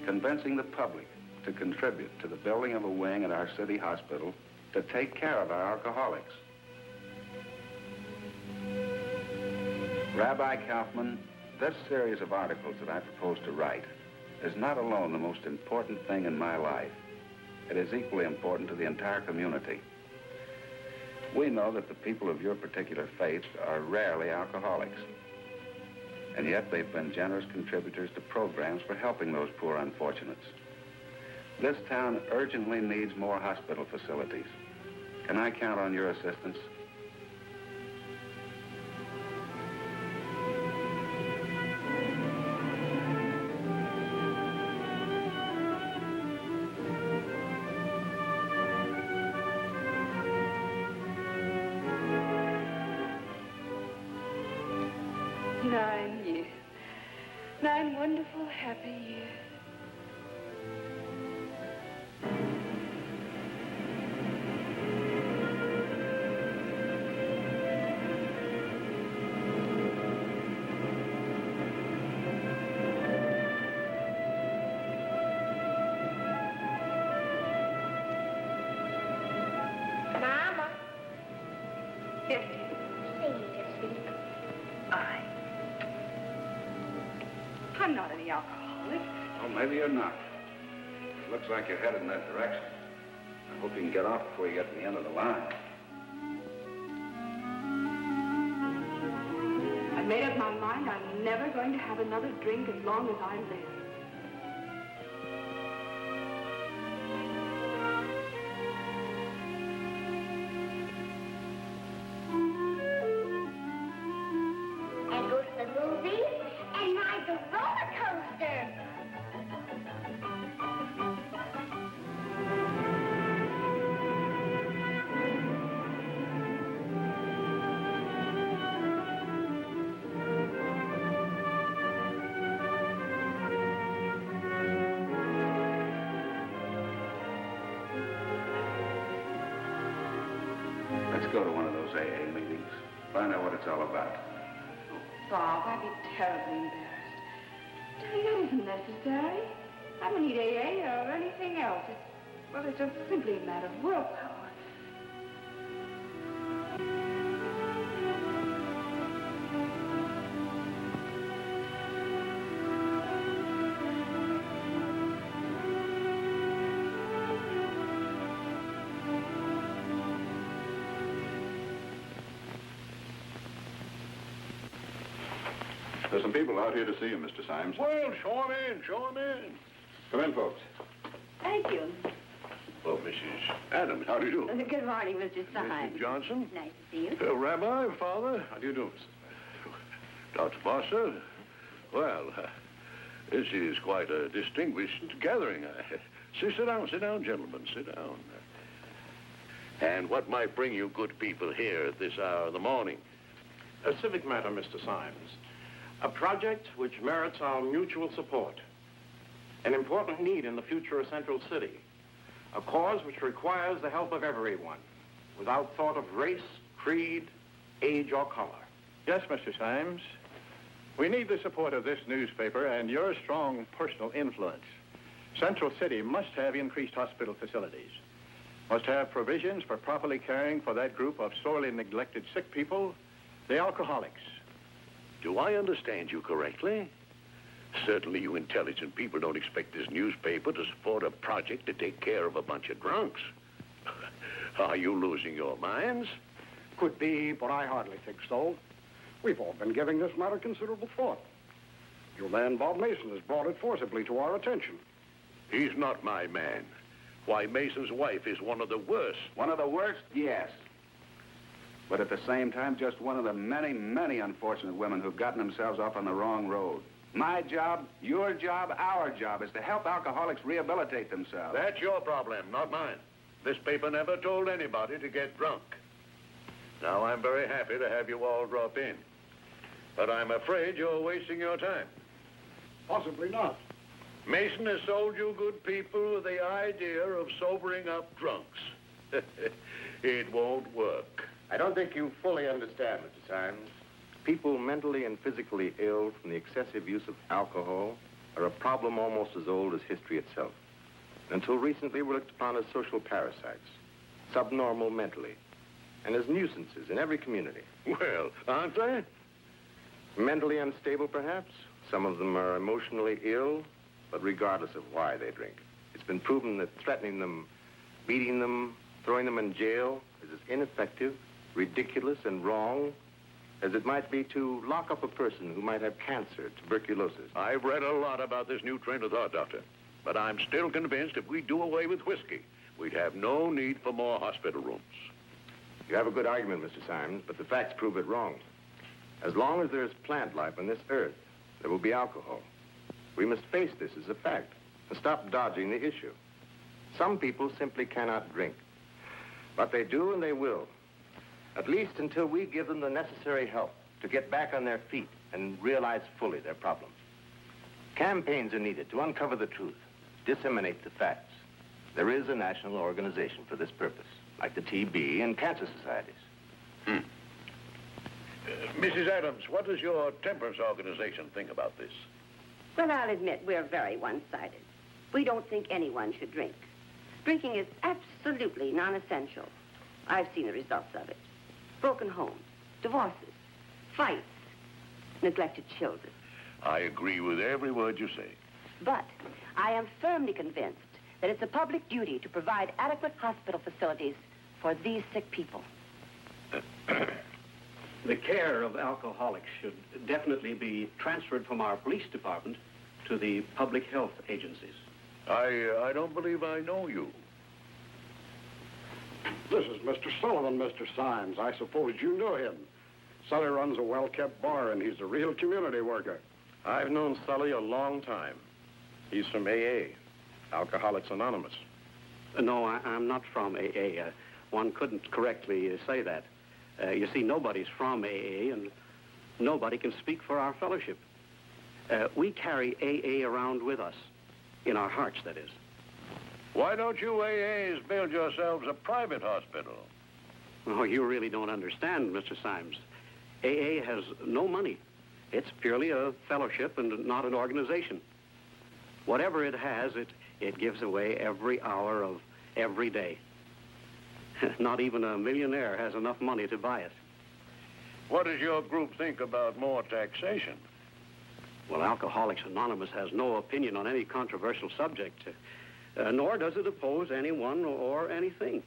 convincing the public to contribute to the building of a wing at our city hospital to take care of our alcoholics. Rabbi Kaufman, this series of articles that I propose to write is not alone the most important thing in my life. It is equally important to the entire community. We know that the people of your particular faith are rarely alcoholics. And yet they've been generous contributors to programs for helping those poor unfortunates. This town urgently needs more hospital facilities. Can I count on your assistance? Wonderful, happy years. Mama. Yes. Sing to sleep. I'm not any alcoholic. Oh, maybe you're not. It looks like you're headed in that direction. I hope you can get off before you get to the end of the line. I've made up my mind I'm never going to have another drink as long as I live. And go to the movies and ride the roller coaster. Let's go to one of those AA meetings. Find out what it's all about. Bob, I'd be terribly embarrassed. Darling, that isn't necessary. I don't need AA or anything else. It's just simply a matter of willpower. There's some people out here to see you, Mr. Symes. Well, show 'em in, show 'em in. Come in, folks. Thank you. Well, Mrs. Adams, how do you do? Good morning, Mr. Symes. Mrs. Johnson. Nice to see you. Rabbi, Father. How do you do, Dr. Foster. Well, this is quite a distinguished gathering. Sit down, gentlemen, sit down. And what might bring you good people here at this hour of the morning? A civic matter, Mr. Symes. A project which merits our mutual support. An important need in the future of Central City. A cause which requires the help of everyone, without thought of race, creed, age, or color. Yes, Mr. Symes. We need the support of this newspaper and your strong personal influence. Central City must have increased hospital facilities, must have provisions for properly caring for that group of sorely neglected sick people, the alcoholics. Do I understand you correctly? Certainly you intelligent people don't expect this newspaper to support a project to take care of a bunch of drunks. Are you losing your minds? Could be, but I hardly think so. We've all been giving this matter considerable thought. Your man, Bob Mason, has brought it forcibly to our attention. He's not my man. Why, Mason's wife is one of the worst. One of the worst? Yes. But at the same time, just one of the many, many unfortunate women who've gotten themselves off on the wrong road. My job, your job, our job is to help alcoholics rehabilitate themselves. That's your problem, not mine. This paper never told anybody to get drunk. Now, I'm very happy to have you all drop in. But I'm afraid you're wasting your time. Possibly not. Mason has sold you good people with the idea of sobering up drunks. It won't work. I don't think you fully understand, Mr. Symes. People mentally and physically ill from the excessive use of alcohol are a problem almost as old as history itself. Until recently, were looked upon as social parasites, subnormal mentally, and as nuisances in every community. Well, aren't they? Mentally unstable, perhaps. Some of them are emotionally ill, but regardless of why they drink. It's been proven that threatening them, beating them, throwing them in jail is as ineffective, ridiculous, and wrong as it might be to lock up a person who might have cancer, tuberculosis. I've read a lot about this new train of thought, Doctor. But I'm still convinced if we do away with whiskey, we'd have no need for more hospital rooms. You have a good argument, Mr. Symes, but the facts prove it wrong. As long as there's plant life on this earth, there will be alcohol. We must face this as a fact and stop dodging the issue. Some people simply cannot drink. But they do and they will. At least until we give them the necessary help to get back on their feet and realize fully their problem. Campaigns are needed to uncover the truth, disseminate the facts. There is a national organization for this purpose, like the TB and cancer societies. Mrs. Adams, what does your temperance organization think about this? Well, I'll admit we're very one-sided. We don't think anyone should drink. Drinking is absolutely non-essential. I've seen the results of it. Broken homes, divorces, fights, neglected children. I agree with every word you say. But I am firmly convinced that it's a public duty to provide adequate hospital facilities for these sick people. The care of alcoholics should definitely be transferred from our police department to the public health agencies. I don't believe I know you. This is Mr. Sullivan, Mr. Symes. I suppose you know him. Sully runs a well-kept bar, and he's a real community worker. I've known Sully a long time. He's from AA, Alcoholics Anonymous. No, I'm not from AA. One couldn't correctly say that. You see, nobody's from AA, and nobody can speak for our fellowship. We carry AA around with us, in our hearts, that is. Why don't you AAs build yourselves a private hospital? Oh, you really don't understand, Mr. Symes. AA has no money. It's purely a fellowship and not an organization. Whatever it has, it gives away every hour of every day. Not even a millionaire has enough money to buy it. What does your group think about more taxation? Well, Alcoholics Anonymous has no opinion on any controversial subject, nor does it oppose anyone or anything.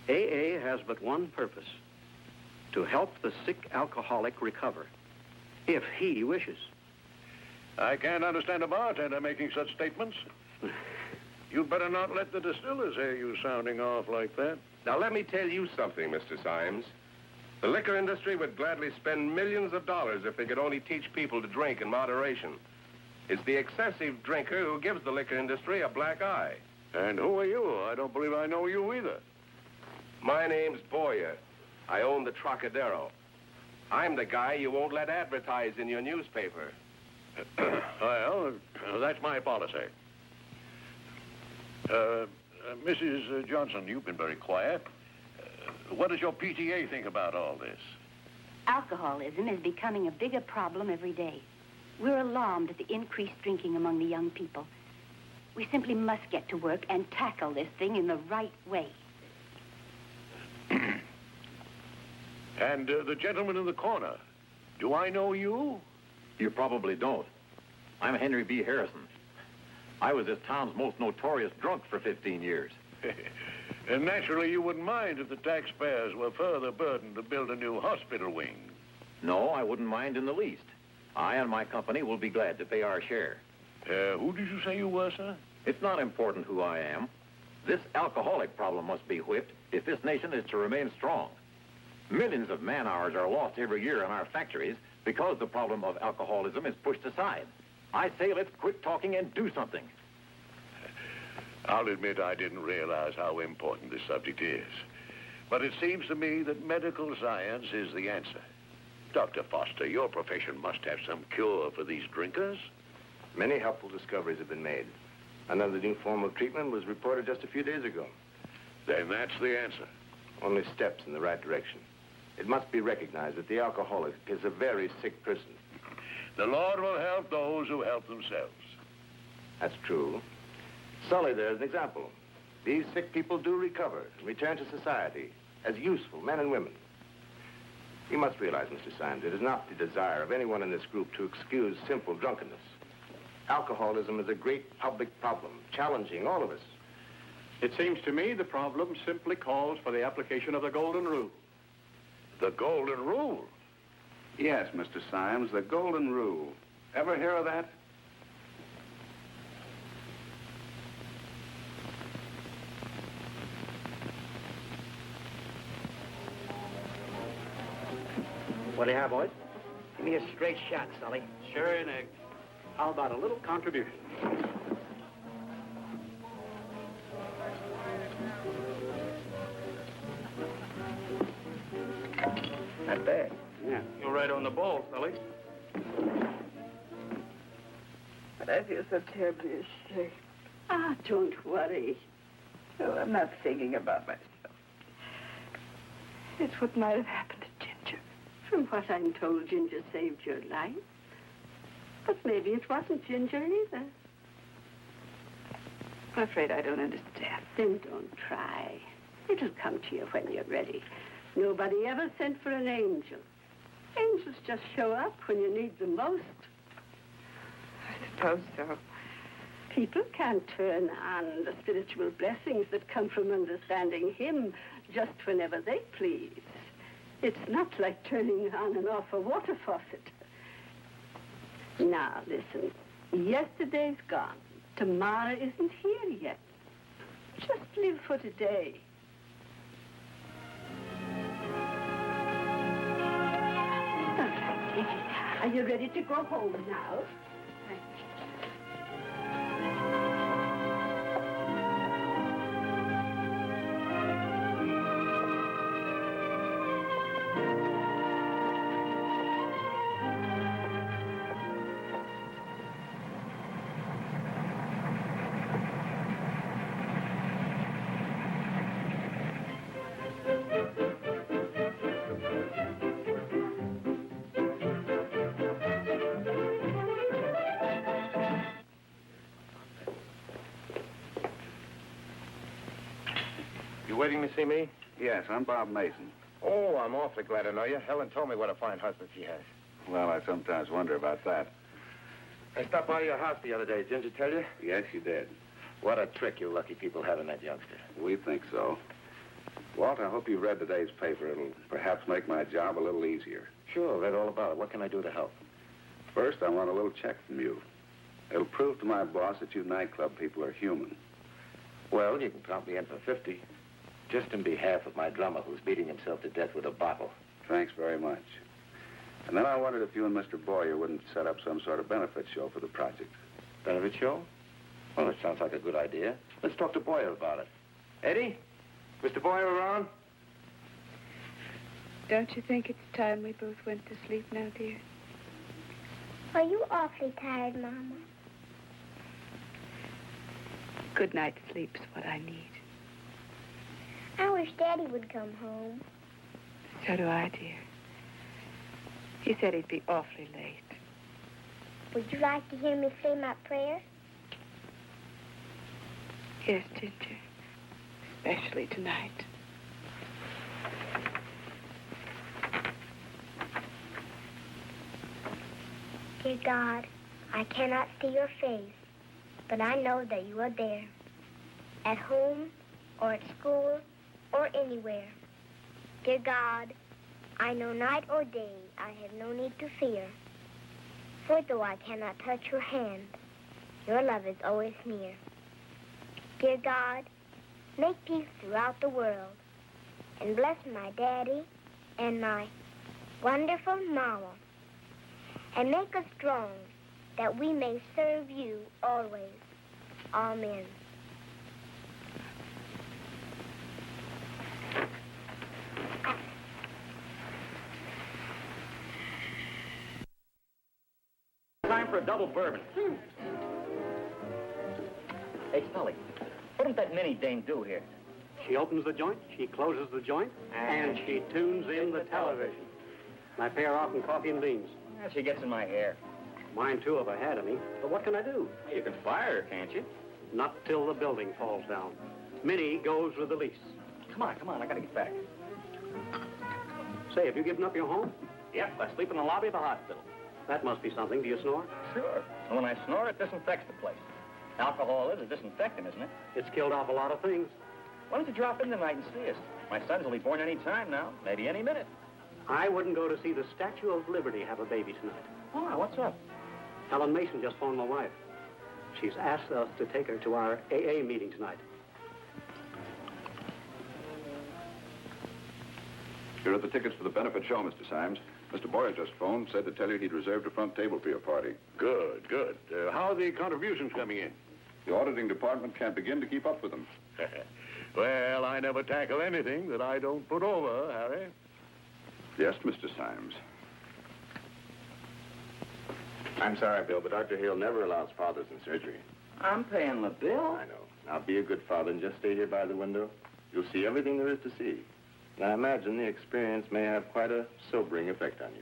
AA has but one purpose: to help the sick alcoholic recover, if he wishes. I can't understand a bartender making such statements. You'd better not let the distillers hear you sounding off like that. Now, let me tell you something, Mr. Symes. The liquor industry would gladly spend millions of dollars if they could only teach people to drink in moderation. It's the excessive drinker who gives the liquor industry a black eye. And who are you? I don't believe I know you either. My name's Boyer. I own the Trocadero. I'm the guy you won't let advertise in your newspaper. Well, that's my policy. Mrs. Johnson, you've been very quiet. What does your PTA think about all this? Alcoholism is becoming a bigger problem every day. We're alarmed at the increased drinking among the young people. We simply must get to work and tackle this thing in the right way. And the gentleman in the corner, do I know you? You probably don't. I'm Henry B. Harrison. I was this town's most notorious drunk for 15 years. And naturally, you wouldn't mind if the taxpayers were further burdened to build a new hospital wing. No, I wouldn't mind in the least. I and my company will be glad to pay our share. Who did you say you were, sir? It's not important who I am. This alcoholic problem must be whipped if this nation is to remain strong. Millions of man-hours are lost every year in our factories because the problem of alcoholism is pushed aside. I say let's quit talking and do something. I'll admit I didn't realize how important this subject is. But it seems to me that medical science is the answer. Dr. Foster, your profession must have some cure for these drinkers. Many helpful discoveries have been made. Another new form of treatment was reported just a few days ago. Then that's the answer. Only steps in the right direction. It must be recognized that the alcoholic is a very sick person. The Lord will help those who help themselves. That's true. Sully there is an example. These sick people do recover and return to society as useful men and women. You must realize, Mr. Symes, it is not the desire of anyone in this group to excuse simple drunkenness. Alcoholism is a great public problem, challenging all of us. It seems to me the problem simply calls for the application of the Golden Rule. The Golden Rule? Yes, Mr. Symes, the Golden Rule. Ever hear of that? What do you have, boys? Give me a straight shot, Sully. Sherry and egg. How about a little contribution? Not bad. Yeah. You're right on the ball, Sully. But I feel so terribly ashamed. Ah, don't worry. Oh, I'm not thinking about myself. It's what might have happened to Ginger. From what I'm told, Ginger saved your life. But maybe it wasn't Ginger either. I'm afraid I don't understand. Then don't try. It'll come to you when you're ready. Nobody ever sent for an angel. Angels just show up when you need them most. I suppose so. People can't turn on the spiritual blessings that come from understanding Him just whenever they please. It's not like turning on and off a water faucet. Now, listen. Yesterday's gone. Tomorrow isn't here yet. Just live for today. All right. Are you ready to go home now? You waiting to see me? Yes, I'm Bob Mason. Oh, I'm awfully glad to know you. Helen told me what a fine husband she has. Well, I sometimes wonder about that. I stopped by your house the other day. Didn't you tell you? Yes, you did. What a trick you lucky people have in that youngster. We think so. Walt, I hope you've read today's paper. It'll perhaps make my job a little easier. Sure, read all about it. What can I do to help? First, I want a little check from you. It'll prove to my boss that you nightclub people are human. Well, you can count me in for 50. Just in behalf of my drummer who's beating himself to death with a bottle. Thanks very much. And then I wondered if you and Mr. Boyer wouldn't set up some sort of benefit show for the project. Benefit show? Well, that sounds like a good idea. Let's talk to Boyer about it. Eddie? Mr. Boyer around? Don't you think it's time we both went to sleep now, dear? Are you awfully tired, Mama? Good night's sleep's what I need. I wish Daddy would come home. So do I, dear. He said he'd be awfully late. Would you like to hear me say my prayer? Yes, Ginger. Especially tonight. Dear God, I cannot see your face, but I know that you are there. At home, or at school, or anywhere. Dear God, I know night or day I have no need to fear. For though I cannot touch your hand, your love is always near. Dear God, make peace throughout the world, and bless my daddy and my wonderful mama, and make us strong that we may serve you always. Amen. Time for a double bourbon. Hey, Sully, what does that mini dame do here? She opens the joint, she closes the joint, and she tunes in the television. I pay her off in coffee and beans. Well, she gets in my hair. Mine, too, if I had any. But what can I do? You can fire her, can't you? Not till the building falls down. Minnie goes with the lease. Come on, I gotta get back. Say, have you given up your home? Yep, I sleep in the lobby of the hospital. That must be something. Do you snore? Sure. And when I snore, it disinfects the place. Alcohol is a disinfectant, isn't it? It's killed off a lot of things. Why don't you drop in tonight and see us? My sons will be born any time now, maybe any minute. I wouldn't go to see the Statue of Liberty have a baby tonight. Oh, what's up? Helen Mason just phoned my wife. She's asked us to take her to our AA meeting tonight. Here are the tickets for the benefit show, Mr. Symes. Mr. Boyer just phoned, said to tell you he'd reserved a front table for your party. Good, good. How are the contributions coming in? The auditing department can't begin to keep up with them. Well, I never tackle anything that I don't put over, Harry. Yes, Mr. Symes. I'm sorry, Bill, but Dr. Hill never allows fathers in surgery. I'm paying the bill. I know. Now, be a good father and just stay here by the window. You'll see everything there is to see. And I imagine the experience may have quite a sobering effect on you.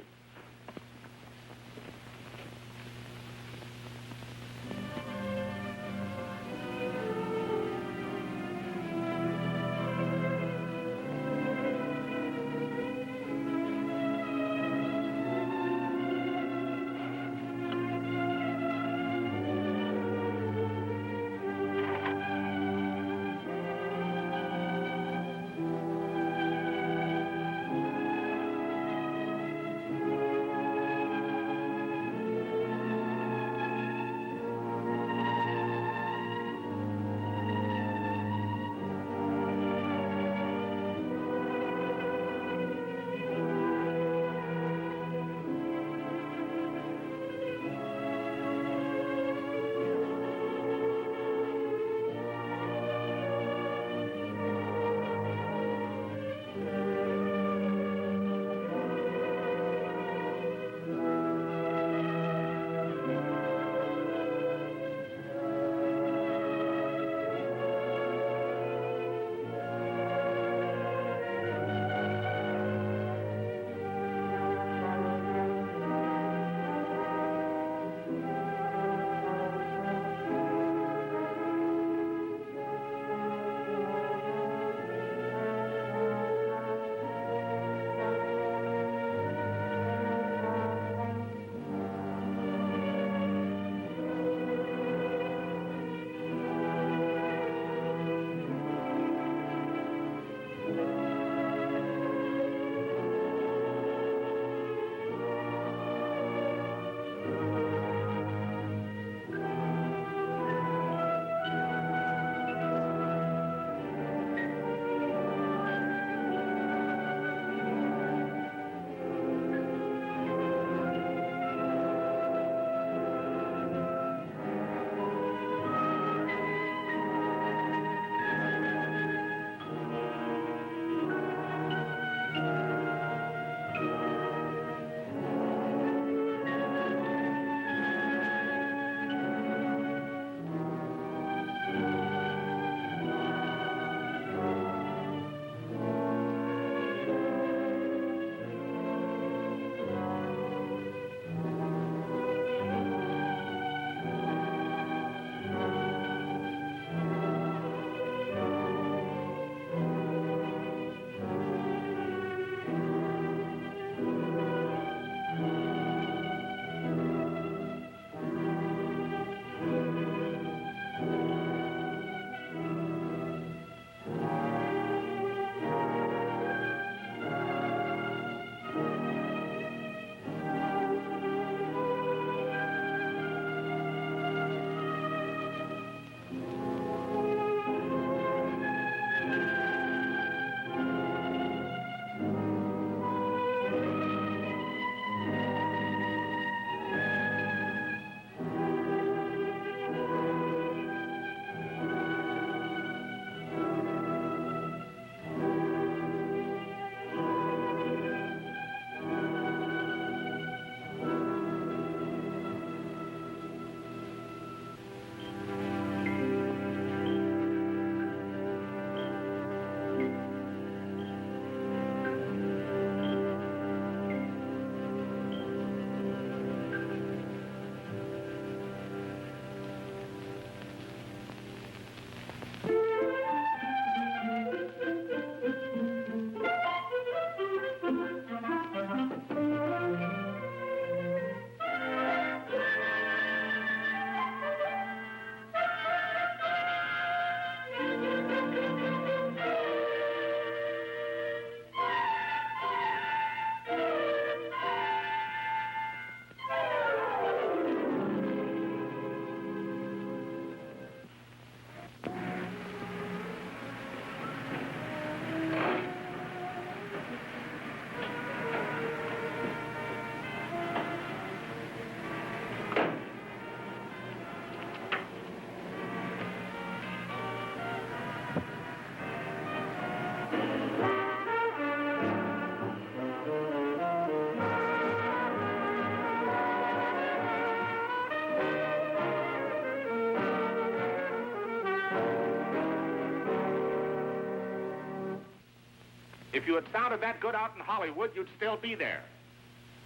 If you had sounded that good out in Hollywood, you'd still be there.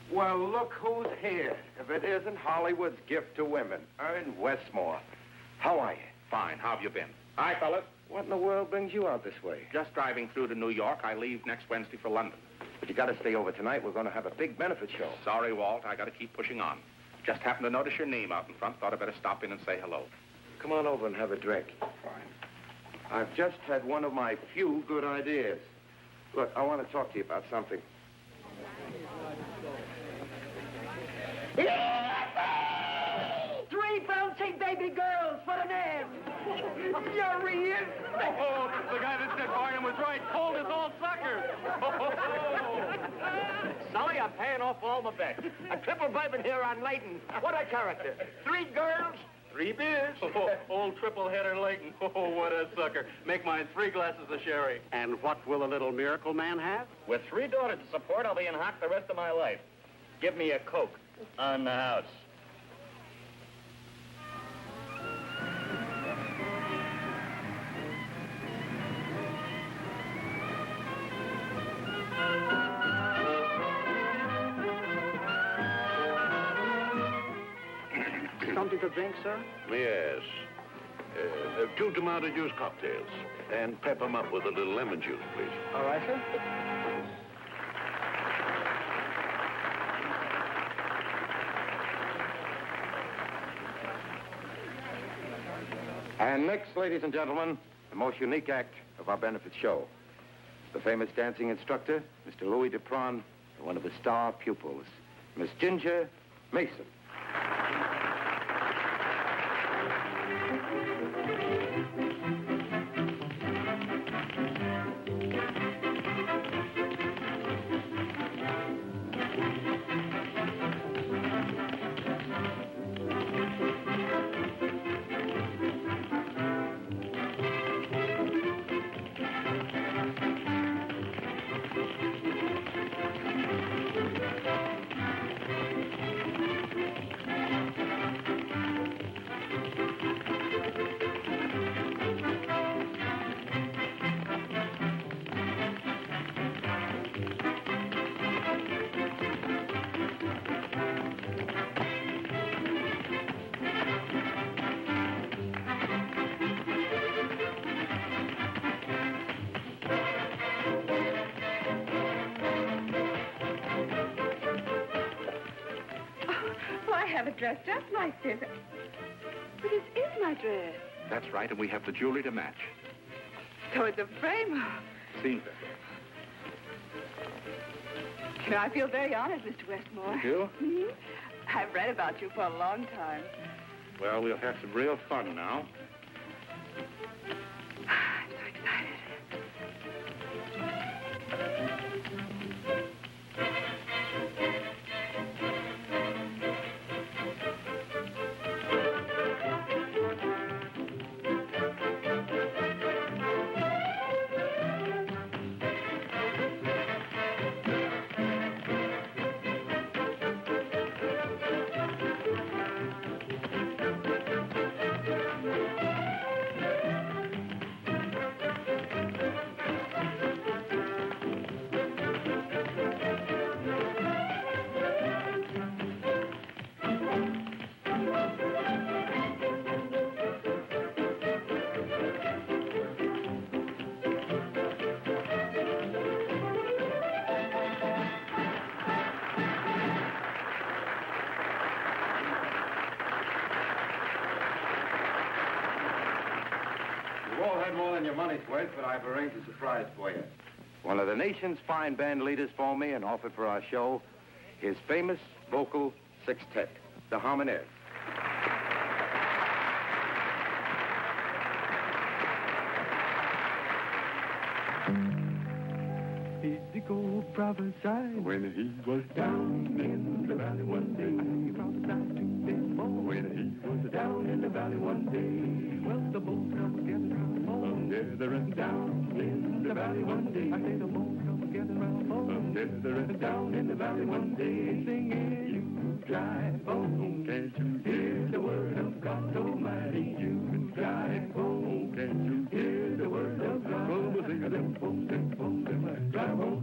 Well, look who's here. If it isn't Hollywood's gift to women, Ern Westmore. How are you? Fine. How have you been? Hi, fellas. What in the world brings you out this way? Just driving through to New York. I leave next Wednesday for London. But you got to stay over tonight. We're going to have a big benefit show. Sorry, Walt. I got to keep pushing on. Just happened to notice your name out in front. Thought I'd better stop in and say hello. Come on over and have a drink. Fine. I've just had one of my few good ideas. Look, I want to talk to you about something. Three bouncing baby girls for the man. You're real. Oh, the guy that said Barnum was right. Cold as all suckers. Sully, I'm paying off all my bets. A triple bourbon here on Layton. What a character. 3 girls, 3 beers. Old triple-header Layton. Oh, what a sucker. Make mine 3 glasses of sherry. And what will the little miracle man have? With 3 daughters to support, I'll be in hock the rest of my life. Give me a Coke on the house. Something to drink, sir? Yes. 2 tomato juice cocktails. And pep them up with a little lemon juice, please. All right, sir. And next, ladies and gentlemen, the most unique act of our benefit show. The famous dancing instructor, Mr. Louis Dupron, and one of his star pupils, Miss Ginger Mason. Have a dress just like this. But this is my dress. That's right, and we have the jewelry to match. So it's a frame. Seems that way. You know, I feel very honored, Mr. Westmore. You do? Mm-hmm. I've read about you for a long time. Well, we'll have some real fun now. I'm so excited. You've all had more than your money's worth, but I've arranged a surprise for you. One of the nation's fine band leaders phoned me and offered for our show his famous vocal sextet, the Harmonieres. Easy go prophesied when he was down in the valley one day. He prophesied to his boy when he was down in the valley one day. Well, the bones come together round, together and down in the valley one day. I say the bones come together round, together and down in the valley one day. Singing, you dry bone, can't you hear the word of God Almighty? You dry bone, can't you hear the word of God? Them bones, dry bones.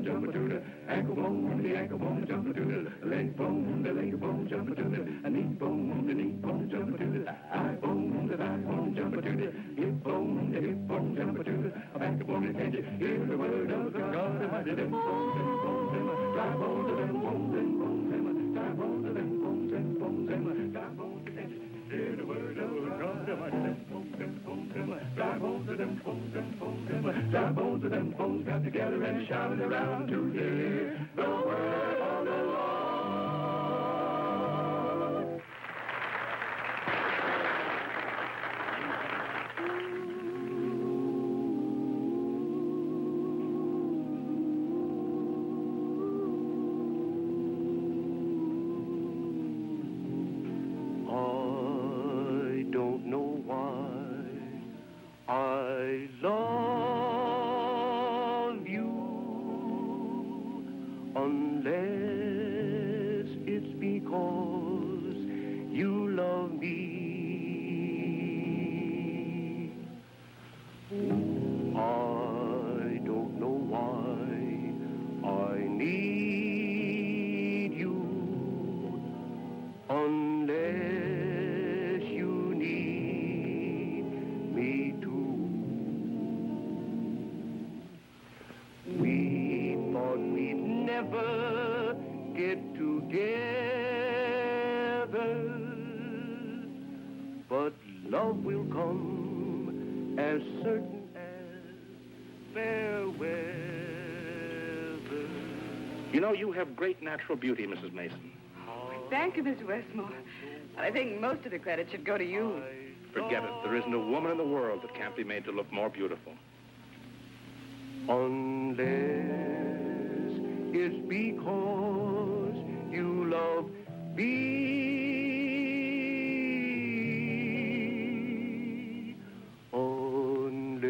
jump to the ankle bone, the ankle bone, jump to the leg bone, the leg bone, jump to the knee bone, the knee bone, jump to the eye bone, the eye bone, jump to the hip bone, the hip bone, jump to the backbone. Can't you hear the word of God? Them bones, dry bones, them bones, them bones, dry bones, them bones, them bones, dry bones. Can't you hear the word of God? Them bones, them bones, dry bones, them bones, them bones, dry bones, them bones got together and shouted around to hear the word of the Lord. I love you unless it's because you love me. I don't know why I need you unless you need me too. We thought we'd never get together, but love will come as certain as fair weather. You know, you have great natural beauty, Mrs. Mason. Thank you, Mr. Westmore. I think most of the credit should go to you. Forget it. There isn't a woman in the world that can't be made to look more beautiful. Unless it's because you love me. Unless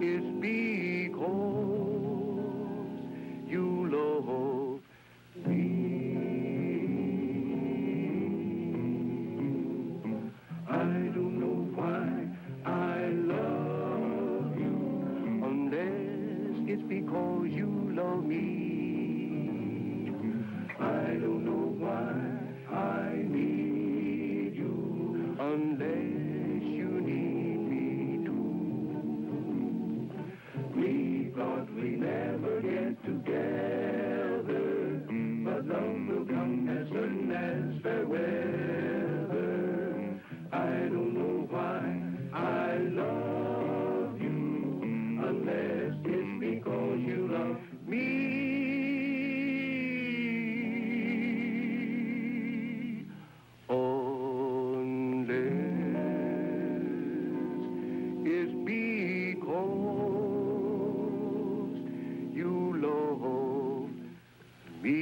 it's because you love me. I don't know why I love you unless it's because you love me. I don't know why I need you unless you need me too. We thought we'd never get together, but love will come as certain as fair weather. I don't know why I love you unless it's because you love me. Unless it's because you love me.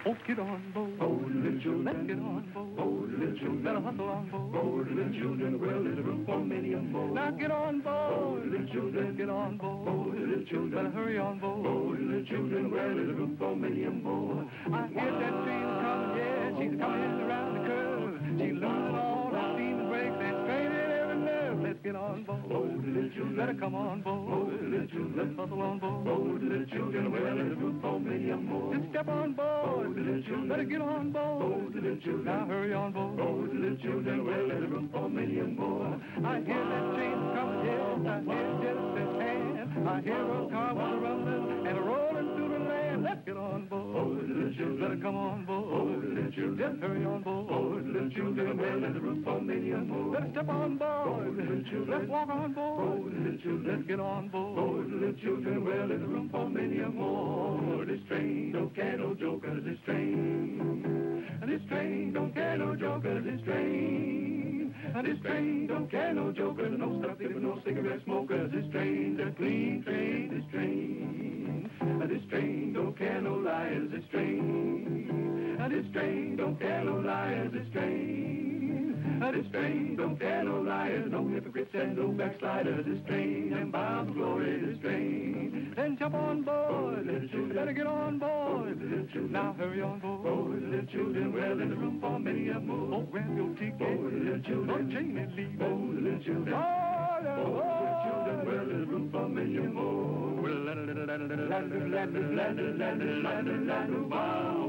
Oh, get on board. Oh, little children. Let's get on board. Oh, little children. Better hustle on board. Oh, little children. Well, there's room for many on board. Now get on board. Oh, little children. Get on board. Oh, little children. Better hurry on board. Oh, little children. Well, there's room for many on board. I hear that train coming. Yeah, she's coming around the curve. She's losing all her steam and brakes and straining every nerve. Let's get on board. Oh, little children. Better come on board. Oh, little children. Let's hustle on board. Oh, little children. Well, there's room for many on board. Just step on board. Little children, better get on board. Oh, little children, now hurry on board. Oh, little children, well, there's room for many and more. I hear that train coming, yes, I hear Genesis hand. I hear a car with a rumbling and a rolling through the land. Let's get on board. Oh, little children, better come on board. Oh, little children, just hurry on board. Oh, little children, well, there's room for many and more. Let's step on board. Oh, little children, let's walk on board. Oh, little children, let's get on board. Oh, little children, well, there's room for many and more. This train don't care no jokers, this train. This train don't care no jokers, this train. This train don't care no jokers, no stuff dippers, no cigarette smokers. This train's a clean train, this train. This train don't care no liars, this train. This train don't care no liars, this train. This train don't care no liars, no hypocrites and no backsliders. This train and bound for glory, this train. Then jump on board, little children, better get on board. Little children, now hurry on board. Little children, well, there's room for many a more. Oh, grab your ticket, little children, don't chain and leave. Oh, little children, little children, well, there's room for many a more. Well, wow,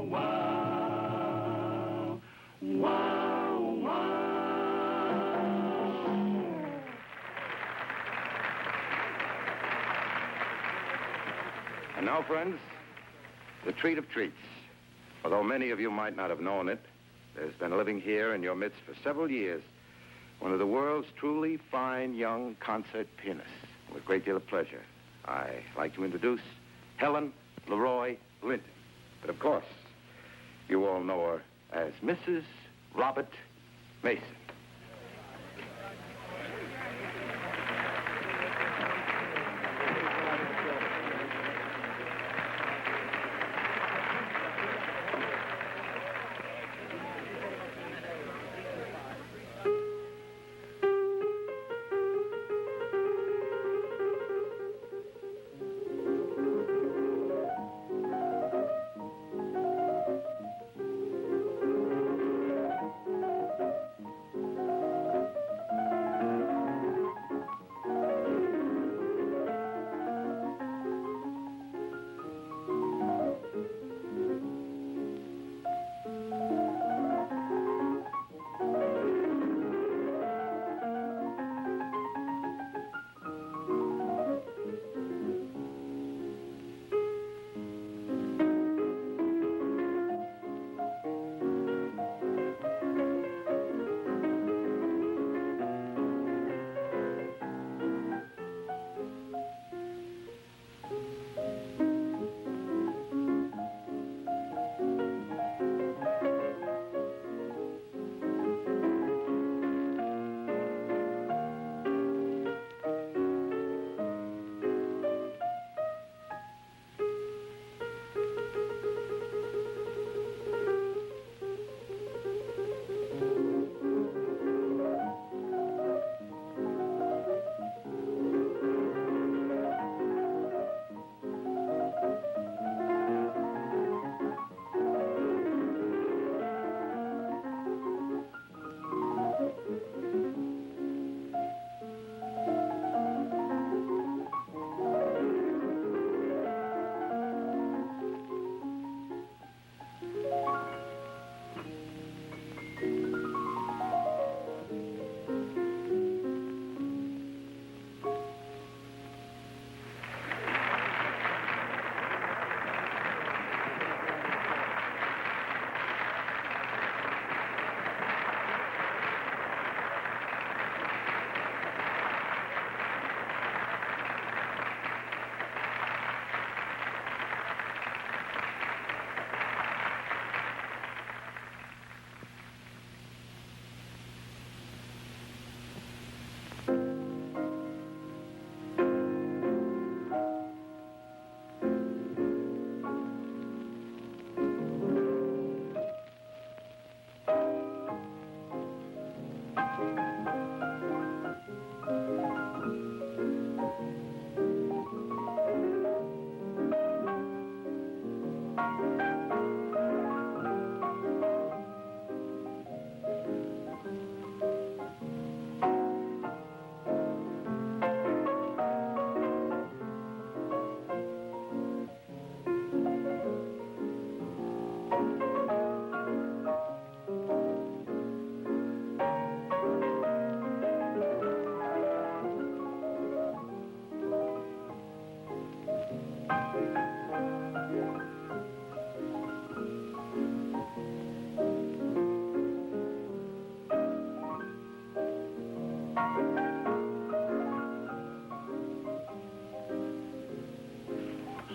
wow, wow, wow. And now, friends, the treat of treats. Although many of you might not have known it, there's been living here in your midst for several years one of the world's truly fine young concert pianists. With a great deal of pleasure, I'd like to introduce Helen Leroy Linton. But of course, you all know her as Mrs. Robert Mason.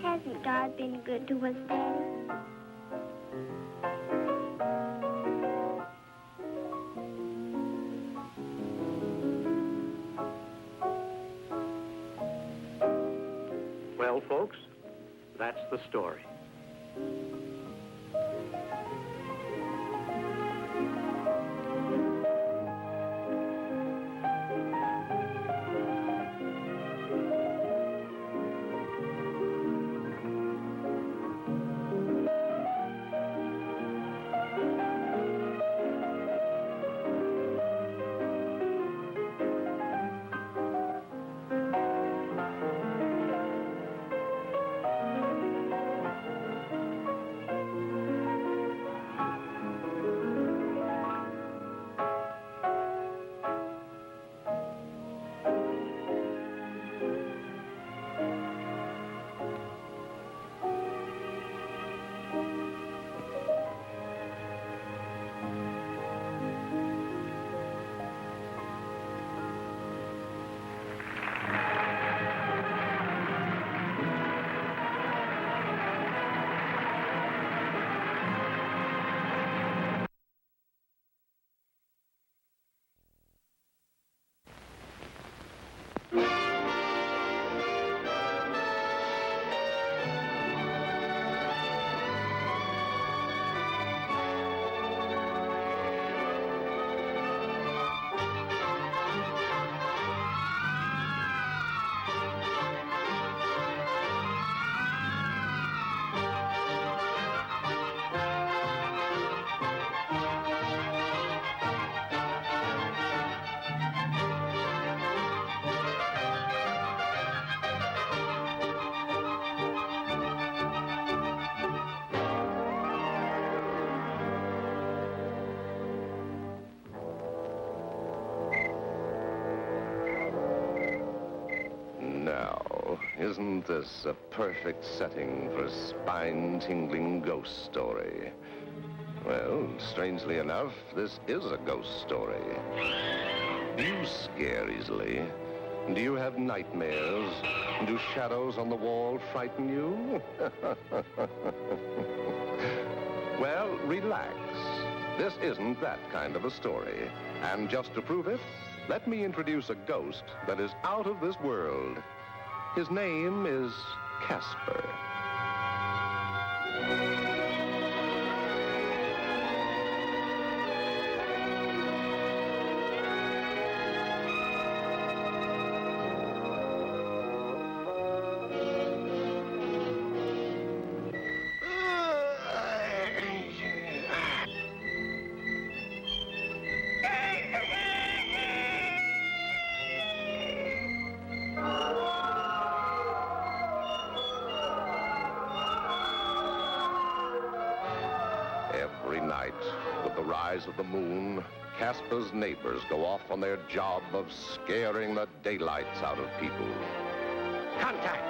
Hasn't God been good to us, Daddy? Well, folks, that's the story. Now, isn't this a perfect setting for a spine-tingling ghost story? Well, strangely enough, this is a ghost story. Do you scare easily? Do you have nightmares? Do shadows on the wall frighten you? Well, relax. This isn't that kind of a story. And just to prove it, let me introduce a ghost that is out of this world. His name is Casper. Every night, with the rise of the moon, Casper's neighbors go off on their job of scaring the daylights out of people. Contact!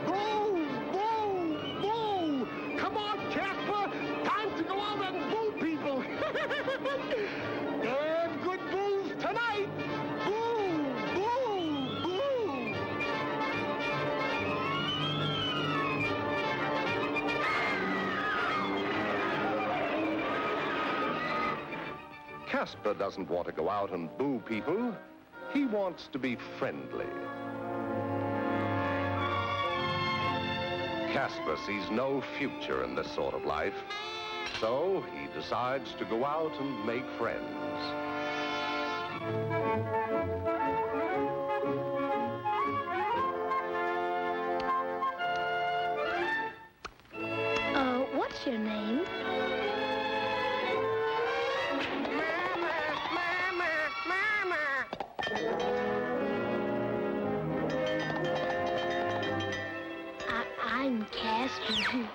Boo! Boo! Boo! Come on, Casper! Time to go out and boo people! And good boos tonight! Boo! Boo! Boo! Casper doesn't want to go out and boo people. He wants to be friendly. Casper sees no future in this sort of life, so he decides to go out and make friends. What's your name? I'm Casper.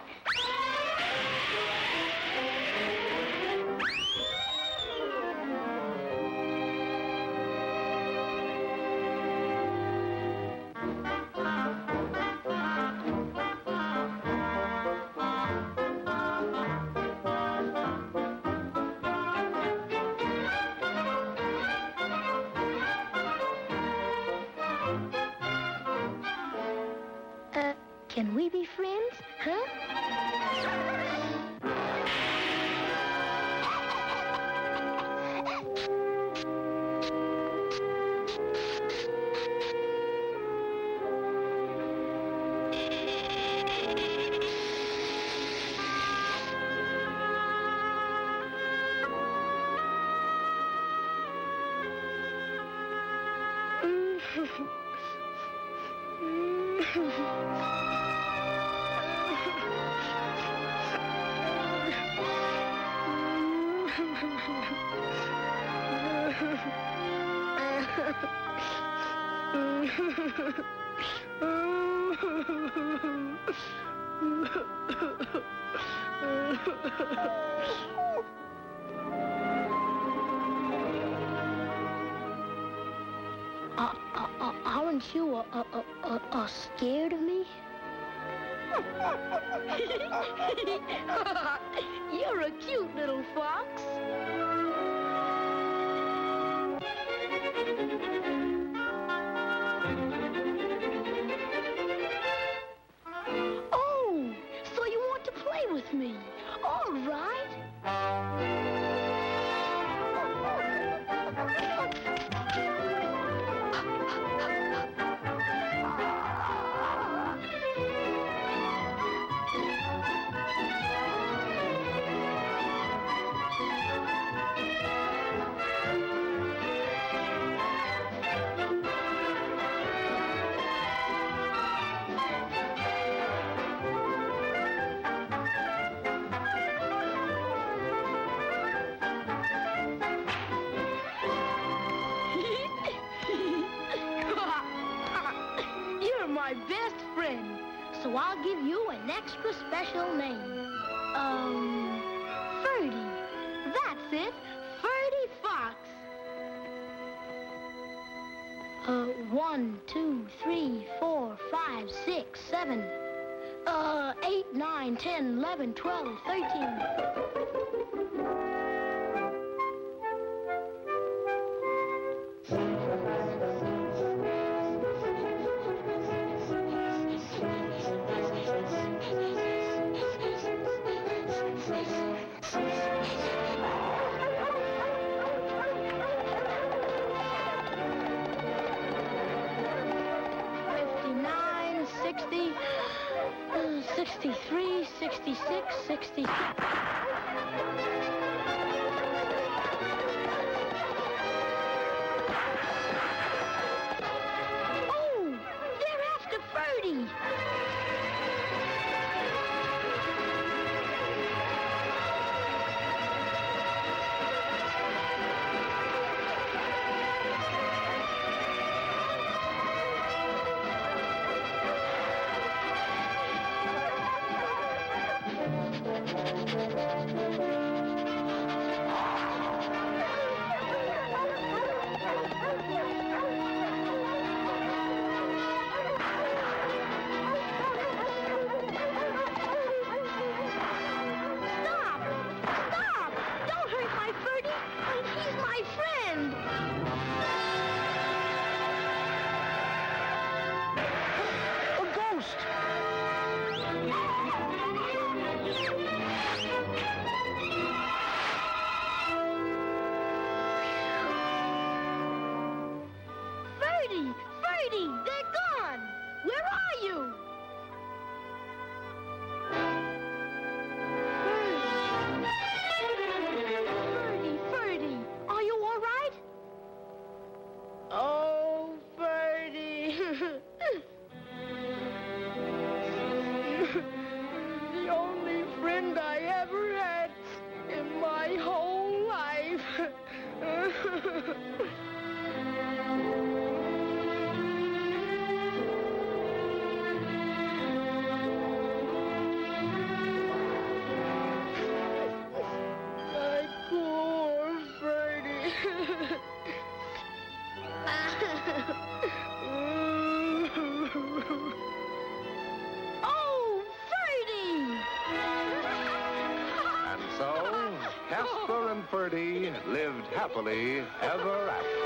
Can we be friends, huh? Aren't you scared of me? You're a cute little fox. Oh, so you want to play with me? All right. My best friend, so I'll give you an extra special name. Ferdy. it. Ferdy Fox. 1, 2, 3, 4, 5, 6, 7, 8, 9, 10, 11, 12, 13. $59, $60, $63, $66, $67. Oh, they're after Ferdy. Stop! Don't hurt my Ferdy. He's my friend. A ghost. Ferdy! Ferdy! They're gone! Where are you? Ferdy, Ferdy, are you all right? Oh, Ferdy. The only friend I ever had in my whole life. My poor Ferdy. Oh, Ferdy! And so, Casper and Ferdy lived happily ever after.